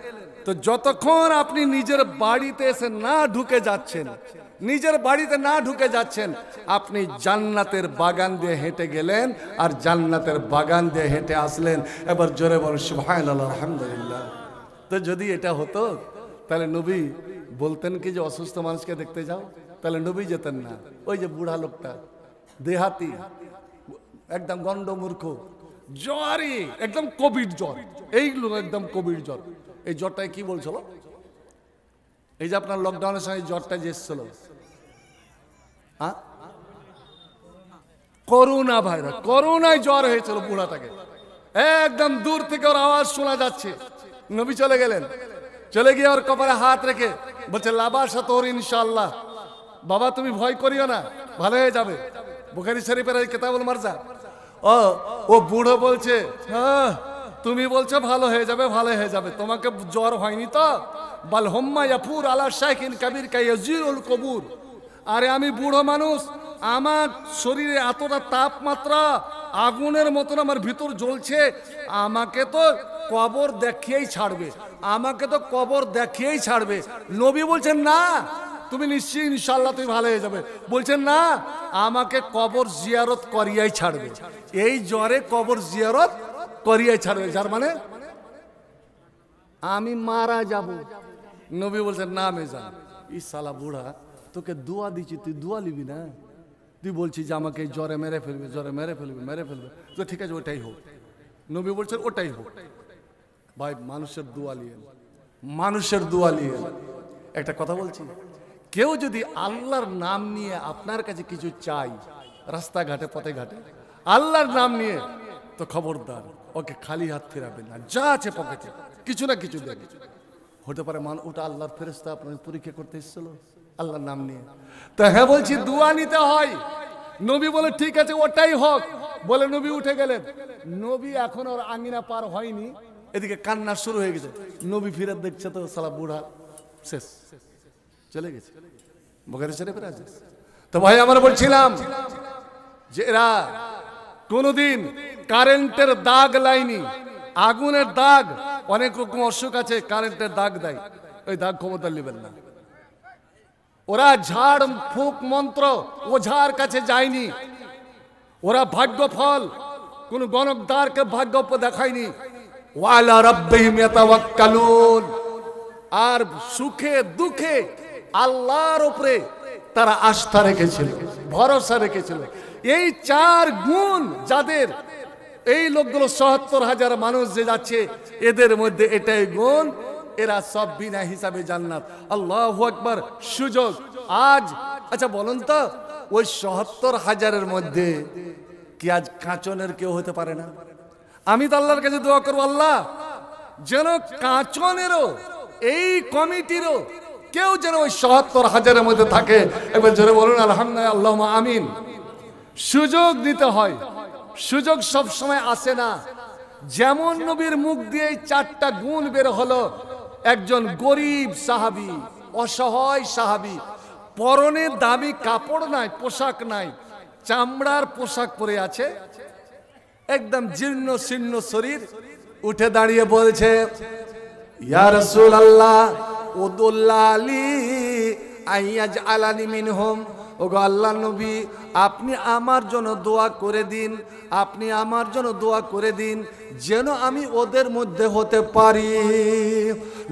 তো যতক্ষণ আপনি নিজের বাড়িতে এসে না ঢুকে যাচ্ছেন, নিজের বাড়িতে না ঢুকে যাচ্ছেন, আপনি জান্নাতের বাগান দিয়ে হেঁটে গেলেন আর জান্নাতের বাগান দিয়ে হেঁটে আসলেন। এবার জোরে বলেন সুবহানাল্লাহ আলহামদুলিল্লাহ। তো যদি এটা হতো তাহলে নবী বলতেন কি যে অসুস্থ মানুষকে দেখতে যাও? তাহলে নবী যেতেন না। ওই যে বুড়া লোকটা, দেহাতি, একদম গন্ডমূর্খ, জ্বরই একদম কোভিড জ্বর, এইগুলো একদম কোভিড জ্বর। এই জ্বরটায় কি বলছিল? এই যে আপনার লকডাউনের সময় জ্বরটা যে এসেছিল, হ্যাঁ করোনা ভাইরাস, করোনায় জ্বর হয়েছিল বুড়াটাকে, একদম দূর থেকে ওর আওয়াজ শোনা যাচ্ছে। নবী চলে গেলেন, চলে গিয়ে ওর কপালে হাত রেখে বলছে লা বাসা তুহুর ইনশাআল্লাহ, বাবা তুমি ভয় করিও না, ভালো হয়ে যাবে। বুখারী শরীফের এই কিতাবুল মারজা। ও বুড়ো বলছে, হ্যাঁ তুমি বলছো ভালো হয়ে যাবে, ভালো হয়ে যাবে, তোমাকে জ্বর হয়নি তো? বাল হোম্মা ইয়াফুর আলা শাইখিন কাবীর কায়াজিরুল কবুর। আরে আমি বুড়ো মানুষ, আমার শরীরে এতটা তাপমাত্রা, আগুনের মতন আমার ভিতর জ্বলছে, আমাকে তো কবর দেখিয়েই ছাড়বে, আমাকে তো কবর দেখিয়েই ছাড়বে। নবী বলছেন না, তুমি নিশ্চয়ই ইনশাআল্লাহ তুমি ভালো হয়ে যাবে। বলছেন না, আমাকে কবর জিয়ারত করিয়াই ছাড়বে। এই জ্বরে কবর জিয়ারত করিয়াই ছাড়বে, যার মানে আমি মারা যাব। নবী বলছেন না মেজান, ই শালা বুড়া, তোকে দোয়া দিচ্ছি, তুই দোয়া নিবি না? তুই বলছিস যে আমাকে এই জ্বরে মেরে ফেলবে, জ্বরে মেরে ফেলবে, মেরে ফেলবে। তো ঠিক আছে, ওটাই হোক। নবী বলছেন ওটাই হোক। ভাই মানুষের দোয়া নিয়ে, মানুষের দোয়া নিয়ে একটা কথা বলছি, কেউ যদি আল্লাহর নাম নিয়ে আপনার কাছে কিছু চাই, রাস্তাঘাটে পথে ঘাটে আল্লাহর নাম নিয়ে, তো খবরদার ওকে খালি হাত ফেরাবেন না, যা আছে পকেটে কিছু না কিছু দেন। হতে পারে ওটা আল্লাহর ফেরেশতা আপনাকে পরীক্ষা করতে এসেছিল আল্লাহর নাম নিয়ে। তো হ্যাঁ বলছি, দোয়া নিতে হয়। নবী বলে ঠিক আছে ওটাই হোক, বলে নবী উঠে গেলেন। নবী এখন ওর আঙ্গিনা পার হয়নি, এদিকে কান্না শুরু হয়ে গেছে। নবী ফিরে দেখছে তো সালা বুড়া শেষ, চলে গেছে। বুখারী শরীফের আছে। তো ভাই আমরা বলছিলাম যে এরা কোনদিন কারেন্টের দাগ লাইনি, আগুনের দাগ, অনেক রকম অসুখ আছে কারেন্টের দাগ দেয়, ওই দাগ ক্ষমতা নেবেন না। ওরা ঝাড় ফুঁক মন্ত্র ওঝার কাছে যায়নি, ওরা ভাগ্য ফল কোন গণকদারকে ভাগ্য দেখায়নি। ওয়ালা রাব্বিহিম ইয়াতাওয়াক্কালুন, আর সুখে দুঃখে আল্লাহর উপরে তারা আস্থা রেখেছিল, ভরসা রেখেছিল। এই চার গুণ যাদের, এই লোকগুলো ৭০,০০০ মানুষ যে যাচ্ছে, এদের মধ্যে এটাই গুণ, এরা সব বিনা হিসাবে জান্নাত। আল্লাহু আকবার। সুযোগ আজ, আচ্ছা বলুন তো, ওই ৭০,০০০-এর মধ্যে কি আজ কাঁচনের কেউ হতে পারে না? আমি তো আল্লাহর কাছে দোয়া করবো, আল্লাহ যেন কাঁচনেরও এই কমিটিরও কেউ যেন ওই ৭০,০০০-এর মধ্যে থাকে। এবার জোরে বলুন আলহামদুলিল্লাহ, আল্লাহুম্মা আমিন। সুযোগ দিতে হয়, সুযোগ সব সময় আসে না। যেমন নবীর মুখ দিয়ে 4টা গুণ বের হলো। একজন গরিব সাহাবী, অসহায় সাহাবী, পরনে দামি কাপড় নাই, পোশাক নাই, চামড়ার পোশাক পরে আছে, একদম জীর্ণ শীর্ণ শরীর, উঠে দাঁড়িয়ে বলছে, ইয়া রাসূলুল্লাহ উদুল্লাহ আলী আইয়াজআলানি মিনহুম। ওগো আল্লাহর নবী, আপনি আমার জন্য দোয়া করে দিন, আপনি আমার জন্য দোয়া করে দিন যেন আমি ওদের মধ্যে হতে পারি।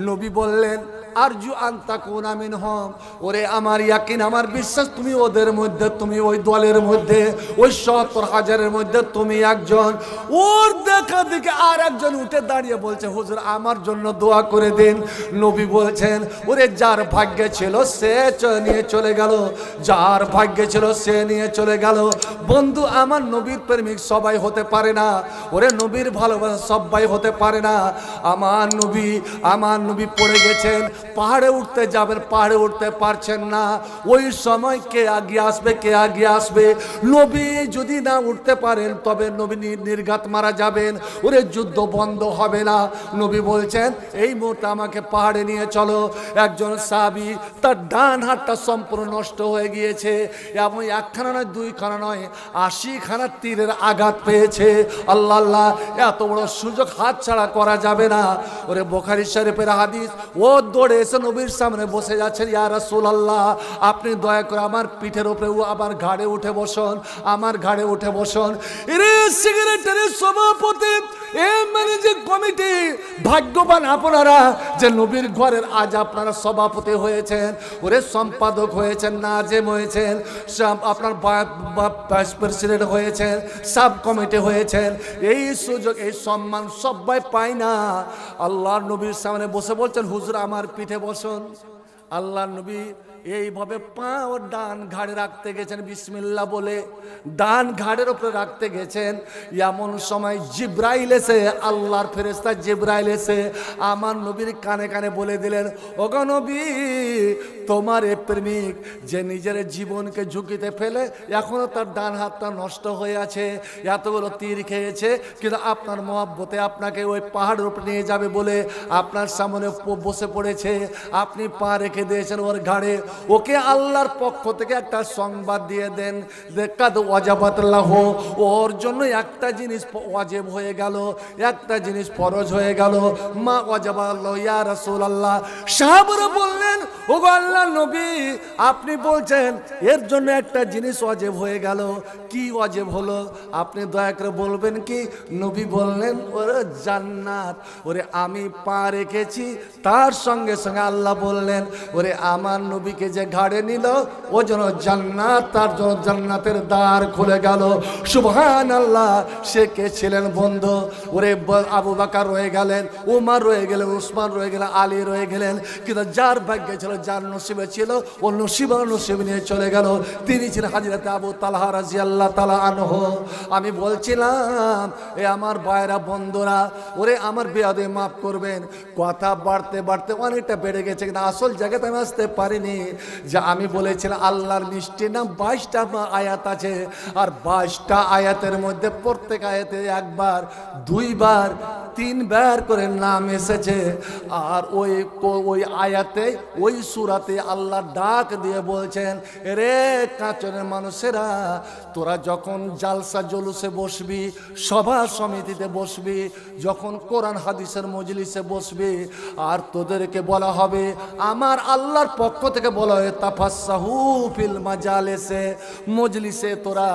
নবী বললেন, আরজু আন তাকুনা মিনহুম, ওরে আমার ইয়াকিন, আমার বিশ্বাস তুমি ওদের মধ্যে, তুমি ওই দলের মধ্যে, ওই ৭০,০০০-এর মধ্যে তুমি একজন। ওর দেখা দেখে আর একজন উঠে দাঁড়িয়ে বলছে, হুজুর আমার জন্য দোয়া করে দিন। নবী বলছেন, ওরে যার ভাগ্যে ছিল সে নিয়ে চলে গেল, যার ভাগ্যে ছিল সে নিয়ে চলে গেল। বন্ধু আমার, নবীর প্রেমিক সবাই হতে পারে না, ওরে নবীর ভালোবাসা সবাই হতে পারে না। আমার নবী পড়ে গেছেন, পাহাড়ে উঠতে যাবেন, পাহাড়ে উঠতে পারছেন না। ওই সময় কে আগে আসবে, কে আগে আসবে? নবী যদি না উঠতে পারেন তবে নবী নির্ঘাত মারা যাবেন, ওরে যুদ্ধ বন্ধ হবে না। নবী বলছেন, এই মুহূর্তে আমাকে পাহাড়ে নিয়ে চলো। একজন সাহাবী, তার ডান হাতটা সম্পূর্ণ নষ্ট হয়ে গিয়েছে, এবং একখানা নয়, দুইখানা নয়, ৮০খানা তীরের আঘাত পেয়েছে। আল্লাহ আল্লাহ, এত বড় সুযোগ হাত ছাড়া করা যাবে না। ওরে বুখারী শরীফের হাদিস, ও দৌড়ে এসে নবীর সামনে বসে যাচ্ছেন, ইয়া রাসূলুল্লাহ আপনি দয়া করে আমার পিঠের উপরে, আমার ঘাড়ে উঠে বসুন, আমার ঘাড়ে উঠে বসুন। এরে সেক্রেটারি, সভাপতি, ম্যানেজিং কমিটি, ভাগ্যবান আপনারা যে নবীর ঘরের আজ আপনারা সভাপতি হয়েছেন, ওরে সম্পাদক হয়েছেন, নাজেম হয়েছেন, আপনার ভাইস প্রেসিডেন্ট হয়েছেন, সাব কমিটি হয়েছেন। এই সুযোগ, এই সম্মান সবাই পায় না। আল্লাহর নবীর সামনে বসে বলছেন, হুজুর আমার পিঠে বসুন। আল্লাহর নবী এইভাবে পা ও ডান ঘাড়ে রাখতে গেছেন বিসমিল্লাহ বলে, ডান ঘাড়ের উপরে রাখতে গেছেন। এমন সময় জিব্রাইল এসে, আল্লাহর ফেরেশতা জিব্রাইল এসে আমার নবীর কানে কানে বলে দিলেন, ওগো নবী, তোমার এ প্রেমিক যে নিজের জীবনকে ঝুঁকিতে ফেলে এখনো তার ডান হাতটা নষ্ট হয়ে আছে, এতগুলো তীর খেয়েছে, কিন্তু আপনার মহব্বতে আপনাকে ওই পাহাড়ের উপর নিয়ে যাবে বলে আপনার সামনে বসে পড়েছে, আপনি পা রেখে দিয়েছেন ওর ঘাড়ে। ওকে আল্লাহর পক্ষ থেকে একটা সংবাদ দিয়ে দেন, দেখাদ ওয়াজাবাতাল্লাহ, ওর জন্য একটা জিনিস ওয়াজিব হয়ে গেল, একটা জিনিস ফরজ হয়ে গেল। মা ওয়াজাবাল্লাহ ইয়া রাসূলুল্লাহ। সাহাবারা বললেন, ওগো আল্লাহর নবী, আপনি বলছেন এর জন্য একটা জিনিস ওয়াজিব হয়ে গেল, কি ওয়াজিব হলো আপনি দয়া করে বলবেন কি? নবী বললেন, ওরে জান্নাত। ওরে আমি পা রেখেছি, তার সঙ্গে সঙ্গে আল্লাহ বললেন, ওরে আমার নবীকে যে ঘাড়ে নিল ও যেন জান্নাত, তার জন্য জান্নাতের দ্বার খুলে গেল। সুবহানাল্লাহ। সে কে ছিলেন বন্ধু? ওরে আবু বকর রয়ে গেলেন, উমর রয়ে গেলেন, উসমান রয়ে গেলেন, আলী রয়ে গেলেন, কিন্তু যার ভাগ্যে ছিল, যার নসিবে ছিল, ও নসিব নিয়ে চলে গেল। তিনি ছিলেন হযরত আবু তালহা রাদিয়াল্লাহু তাআলা আনহু। আমি বলছিলাম, এ আমার ভাইরা বন্ধুরা, ওরে আমার বেয়াদে মাফ করবেন, কথা বাড়তে বাড়তে অনেকটা বেড়ে গেছে, কিন্তু আসল জায়গাতে আমি আসতে পারিনি। যে আমি বলেছিলাম আল্লাহর মিষ্টি নাম 22টা আয়াত আছে, আর 22টা আয়াতের মধ্যে প্রত্যেক আয়াতে একবার, দুইবার, তিনবার করে নাম এসেছে। আর ওই আয়াতে, ওই সূরাতে আল্লাহ ডাক দিয়ে বলছেন, রে কাঁচনের মানুষেরা, তোরা যখন জালসা জলুসে বসবি, সভা সমিতিতে বসবি, যখন কোরআন হাদিসের মজলিসে বসবি, আর তোদেরকে বলা হবে, আমার আল্লাহর পক্ষ থেকে বলা হয়, তাফাসসাহু ফিল মাজালিসে, মজলিসে তোরা,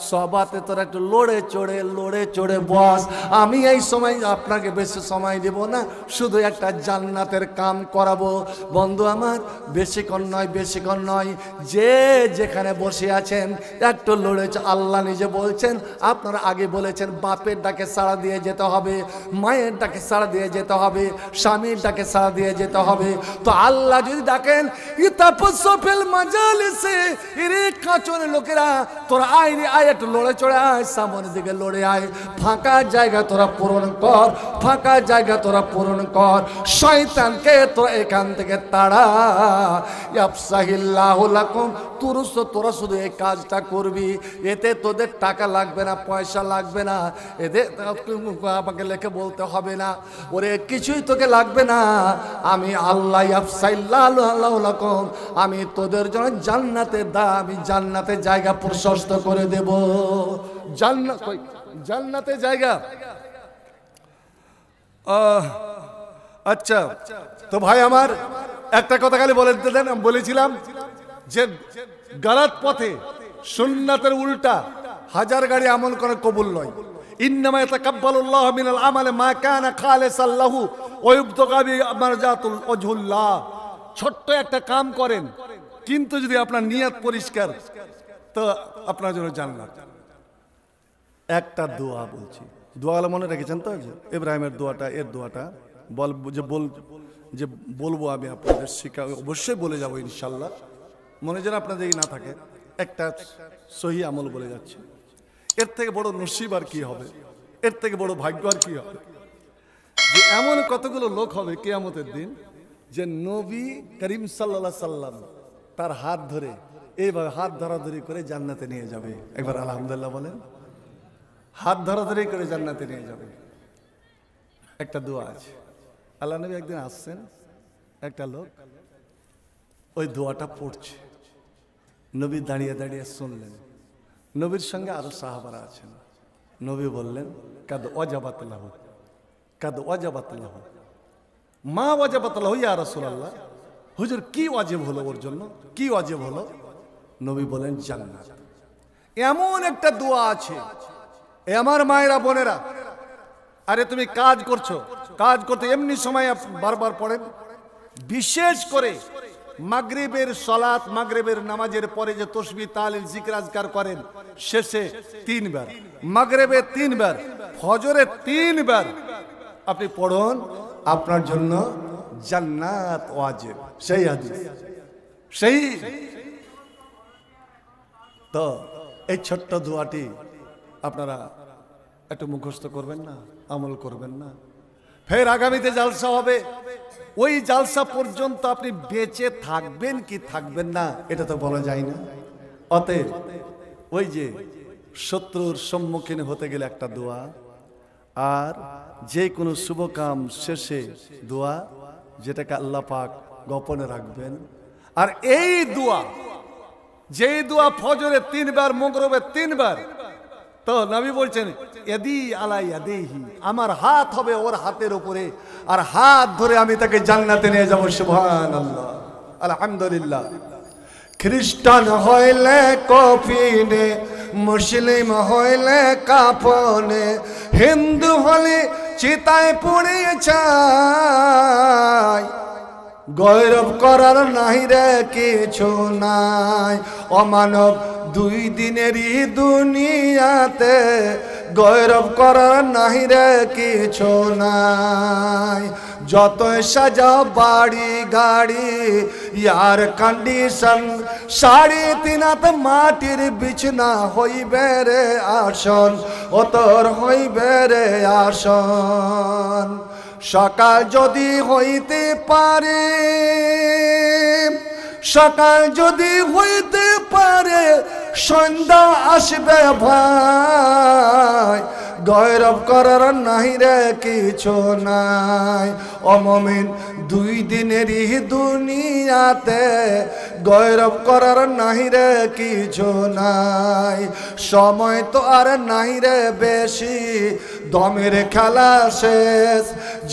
সভাতে তোরা একটু লড়ে চড়ে বস। আমি এই সময় আপনাকে বেশি সময় দেব না, শুধু একটা জান্নাতের কাম করাবো। বন্ধু আমার, বেশিক্ষণ নয়, যে যেখানে বসে আছেন একটু লড়েছে। আল্লাহ নিজে বলছেন, আপনারা আগে বলেছেন বাপের ডাকে সাড়া দিয়ে যেতে হবে, মায়ের ডাকে সাড়া দিয়ে যেতে হবে, স্বামীর ডাকে সাড়া দিয়ে যেতে হবে। তো আল্লাহ যদি ডাকেন, ইতাফাসসাফিল মাজালিসে, এরে কাঁচনের লোকেরা, তোরা আয় রে, আয়, একটু লড়ে চড়ে আয়, সামনের দিকে লড়ে আয়, ফাঁকা জায়গা তোরা পূরণ কর, ফাঁকা জায়গা তোরা পূরণ কর, শয়তানকে তোরা এখান থেকে তাড়া। ইয়াফসাহিল্লাহু লাকুম, তোরা শুধু এই কাজটা করবি, এতে তোদের টাকা লাগবে না, পয়সা লাগবে না, এদের আমাকে লিখে বলতে হবে না, ওরে কিছুই তোকে লাগবে না। আমি আল্লাহ, ইয়াফসাহিল্লাহু লাকুম, আমি তোদের জন্য জান্নাতের আমি জান্নাতের জায়গা প্রশস্ত করে দেব। জান্নাতের জায়গা। আচ্ছা, তো ভাই আমার একটা কথা খালি বলে দিতে দেন। আমি বলেছিলাম যে গালাত পথে, সুন্নাতের উল্টা হাজার গাড়ি আমল করে কবুল নয়। ইন্নামা ইয়াতাকাব্বালুল্লাহু মিনাল আমালি মা কানা খালিসান লাহু ওয়া ইবতাগা বি মারজাতুল ওয়াজহুল্লাহ। ছোট্ট একটা কাম করেন, কিন্তু যদি আপনার নিয়ত পরিষ্কার, তো আপনার জন্য জান্নাত। একটা দোয়া বলছি, দোয়াগুলো মনে রেখেছেন তো? ইব্রাহিমের দোয়াটা, এর দোয়াটা বলবো আমি আপনাদের শিখা, অবশ্যই বলে যাবো ইনশাল্লাহ। মনে যেন আপনাদের না থাকে, একটা সহি আমল বলে যাচ্ছে। এর থেকে বড় নসিব আর কি হবে, এর থেকে বড় ভাগ্য আর কি হবে, যে এমন কতগুলো লোক হবে কিয়ামতের দিন, যে নবী করিম সাল্লাল্লাহু সাল্লাম তার হাত ধরে এইভাবে হাত ধরাধরি করে জান্নাতে নিয়ে যাবে। একবার আলহামদুলিল্লাহ বলেন। হাত ধরাধরি করে জান্নাতে নিয়ে যাবে। একটা দোয়া আছে, আল্লাহ নবী একদিন আসছেন, একটা লোক ওই দোয়াটা পড়ছে, নবী দাঁড়িয়ে দাঁড়িয়ে শুনলেন। নবীর সঙ্গে আরো সাহাবারা আছেন। নবী বললেন, কাদ ওয়াজাবাত লাহু, কাদ ওয়াজাবাত লাহু, মা ওয়াজাবাত লাহু ইয়া রাসূলুল্লাহ। হুজুর কি ওয়াজিব হলো ওর জন্য, কি ওয়াজিব হলো? নবী বলেন জান্নাত। এমন একটা দোয়া আছে, এ আমার মায়েরা বোনেরা, আরে তুমি কাজ করছো, কাজ করতে এমনি সময় বারবার পড়েন, বিশেষ করে মাগরিবের সালাত, মাগরিবের নামাজের পরে যে তাসবিহ তাহলিল জিকির আজকার করেন, শেষে 3 বার, মাগরিবে 3 বার, ফজরে 3 বার আপনি পড়ুন, আপনার জন্য জান্নাত ওয়াজিব। সেই হাদিস সেই তো এই ছোট্ট দোয়াটি আপনারা একটু মুখস্থ করবেন না, আমল করবেন না। ফের আগামীতে জালসা হবে, ওই জালসা পর্যন্ত আপনি বেঁচে থাকবেন কি থাকবেন না এটা তো বলা যায় না। অতএব ওই যে শত্রুর সম্মুখীন হতে গেলে একটা দোয়া, আর যে কোনো শুভ কাম শেষে দোয়া, যেটাকে আল্লাহ পাক গোপনে রাখবেন। আর এই দোয়া, যেই দোয়া ফজরে 3 বার, মাগরিবে 3 বার, তো নবী বলছেন ইয়াদি আলা ইয়াদিহি, আমার হাত হবে ওর হাতের উপরে, আর হাত ধরে আমি তাকে জান্নাতে নিয়ে যাব। সুবহানাল্লাহ, আলহামদুলিল্লাহ। খ্রিস্টান হইলে কফিনে, মুসলিম হইলে কাফনে, হিন্দু হলে চিতায় পুড়ে যায়, গৌরব করার নাই রে কিছু নাই। অমানব 2 দিনেরই দুনিয়াতে, গৌরব করার নাই রে কিছু নাই। যতই সাজাও বাড়ি গাড়ি, ইয়ার কন্ডিশন 3.5 হাত মাটির বিছনা হইবে রে আসন, ও তোর হইবে রে আসন। সকাল যদি হইতে পারে, সকাল যদি হইতে পারে, সন্ধ্যা আসবে ভাই, গৌরব করার নাই রে কিছু নাই। ও মুমিন 2 দিনেরই দুনিয়াতে, গৌরব করার নাই রে কিছু নাই। সময় তো আর নাই রে বেশি, দমের খেলা শেষ,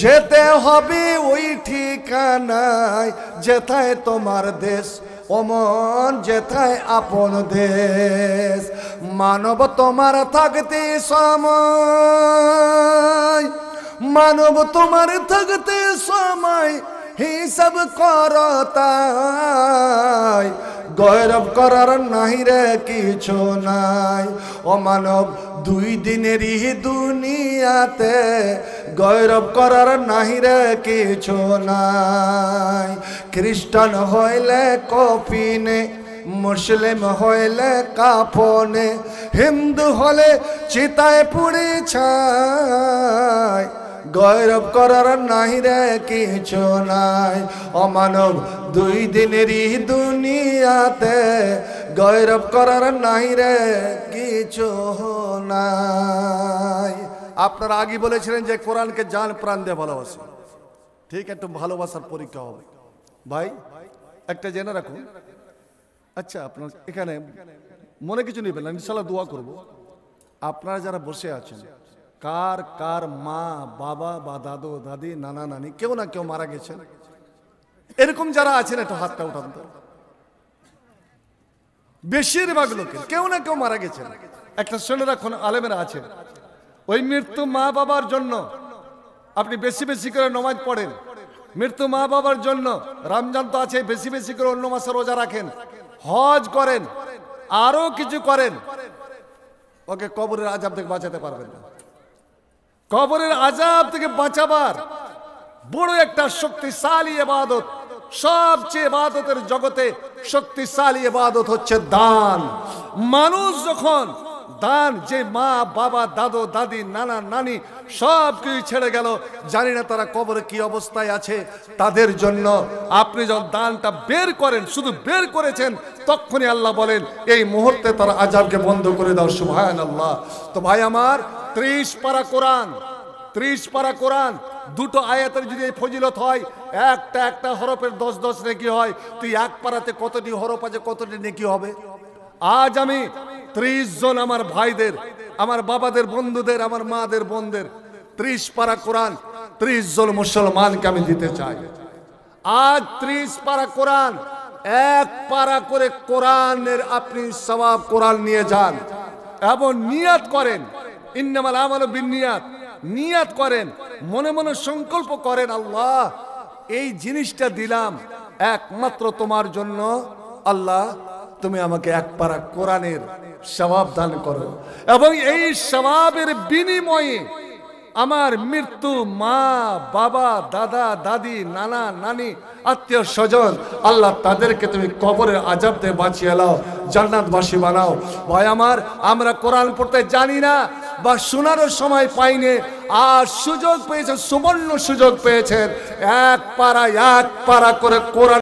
যেতে হবে ওই ঠিকানায়, যেথায় তোমার দেশ অমন, যেথায় আপন দেশ। মানব তোমার থাকতে সময়, মানব তোমার থাকতে সময়, হিসাব করো তাই, গৌরব করার নাই রে কিছু নাই। ও মানব 2 দিনেরই দুনিয়াতে, গৌরব করার নাই রে কিছু নাই। খ্রিস্টান হইলে কফিনে, মুসলিম হইলে কাফনে, হিন্দু হলে চিতায় পুড়ে ছাই, গৌরব করার নাই রে কিছু নাই। অমানব 2 দিনেরই দুনিয়াতে, গৌরব করার নাই রে কিছু নাই। আপনারা আগে বলেছিলেন যে কোরআনকে জান প্রাণ দিয়ে ভালোবাসে, ঠিক, একটু ভালোবাসার পরীক্ষা হবে ভাই, একটা জেনে রাখুন। আচ্ছা, আপনার এখানে মনে কিছু নেবেন না, ইনশাআল্লাহ দোয়া করব। আপনারা যারা বসে আছেন, কার কার মা বাবা বা দাদু দাদি নানা নানি কেউ না কেউ মারা গেছেন, এরকম যারা আছেন একটু হাতটা উঠান তো। বেশিরভাগ লোকের কেউ না কেউ মারা গেছেন। একটা শুনে রাখুন, আলেমেরা আছেন, ওই মৃত্যু মা বাবার জন্য আপনি বেশি বেশি করে নামাজ পড়েন। মৃত্যু মা বাবার জন্য রমজান তো আছে, বেশি বেশি করে অন্য মাসে রোজা রাখেন, হজ করেন, আরো কিছু করেন। ওকে কবরের আযাব থেকে বাঁচাতে পারবেন না। কবরের আযাব থেকে বাঁচাবার বড় একটা শক্তিশালী ইবাদত, সবচেয়ে ইবাদতের জগতে শক্তিশালী ইবাদত হচ্ছে দান। মানুষ যখন দান, যে মা বাবা দাদু দাদি নানা নানি সব কিছু ছেড়ে গেল, জানি না তারা কবরে কি অবস্থায় আছে, তাদের জন্য আপনি যখন দানটা বের করেন, শুধু বের করেছেন, তখনই আল্লাহ বলেন এই মুহূর্তে তার আযাবকে বন্ধ করে দাও। সুবহানাল্লাহ। তো ভাই আমার, 30 পারা কোরআন, 30 পারা কোরআন, 2টো আয়াতের যদি এই ফজিলত হয়, একটা হরফের 10 নেকি হয়, তুই 1 পারাতে কতটি হরফ আছে, কতটি নেকি হবে। আজ আমি 30 জন আমার ভাইদের, আমার বাবাদের বন্ধুদের, আমার মাদের বোনদের 30 পারা কোরআন 30 জন মুসলমানকে আমি দিতে চাই। আজ 30 পারা কোরআন, 1 পারা করে কোরআনের আপনি সওয়াব কোরআন নিয়ে যান এবং নিয়াত করেন, ইন্নামাল আমালু বিন্নিয়াত, নিয়াত করেন, মনে মনে সংকল্প করেন, আল্লাহ এই জিনিসটা দিলাম একমাত্র তোমার জন্য, আল্লাহ তুমি আমাকে 1 পারা কোরআনের সওয়াব দান করো। এবং এই সওয়াবের বিনিময়ে আমার মৃত্যু মা বাবা দাদা দাদি নানা নানি আত্মীয় স্বজন আল্লাহ তাদেরকে তুমি কবরের আযাব থেকে বাঁচিয়ে নাও, জান্নাতবাসী বানাও। ভাই আমার, আমরা কোরআন পড়তে জানি না বা শোনারও সময় পাইনি, আর সুযোগ পেয়েছেন, সুবর্ণ সুযোগ পেয়েছেন, এক পারা করে কোরআন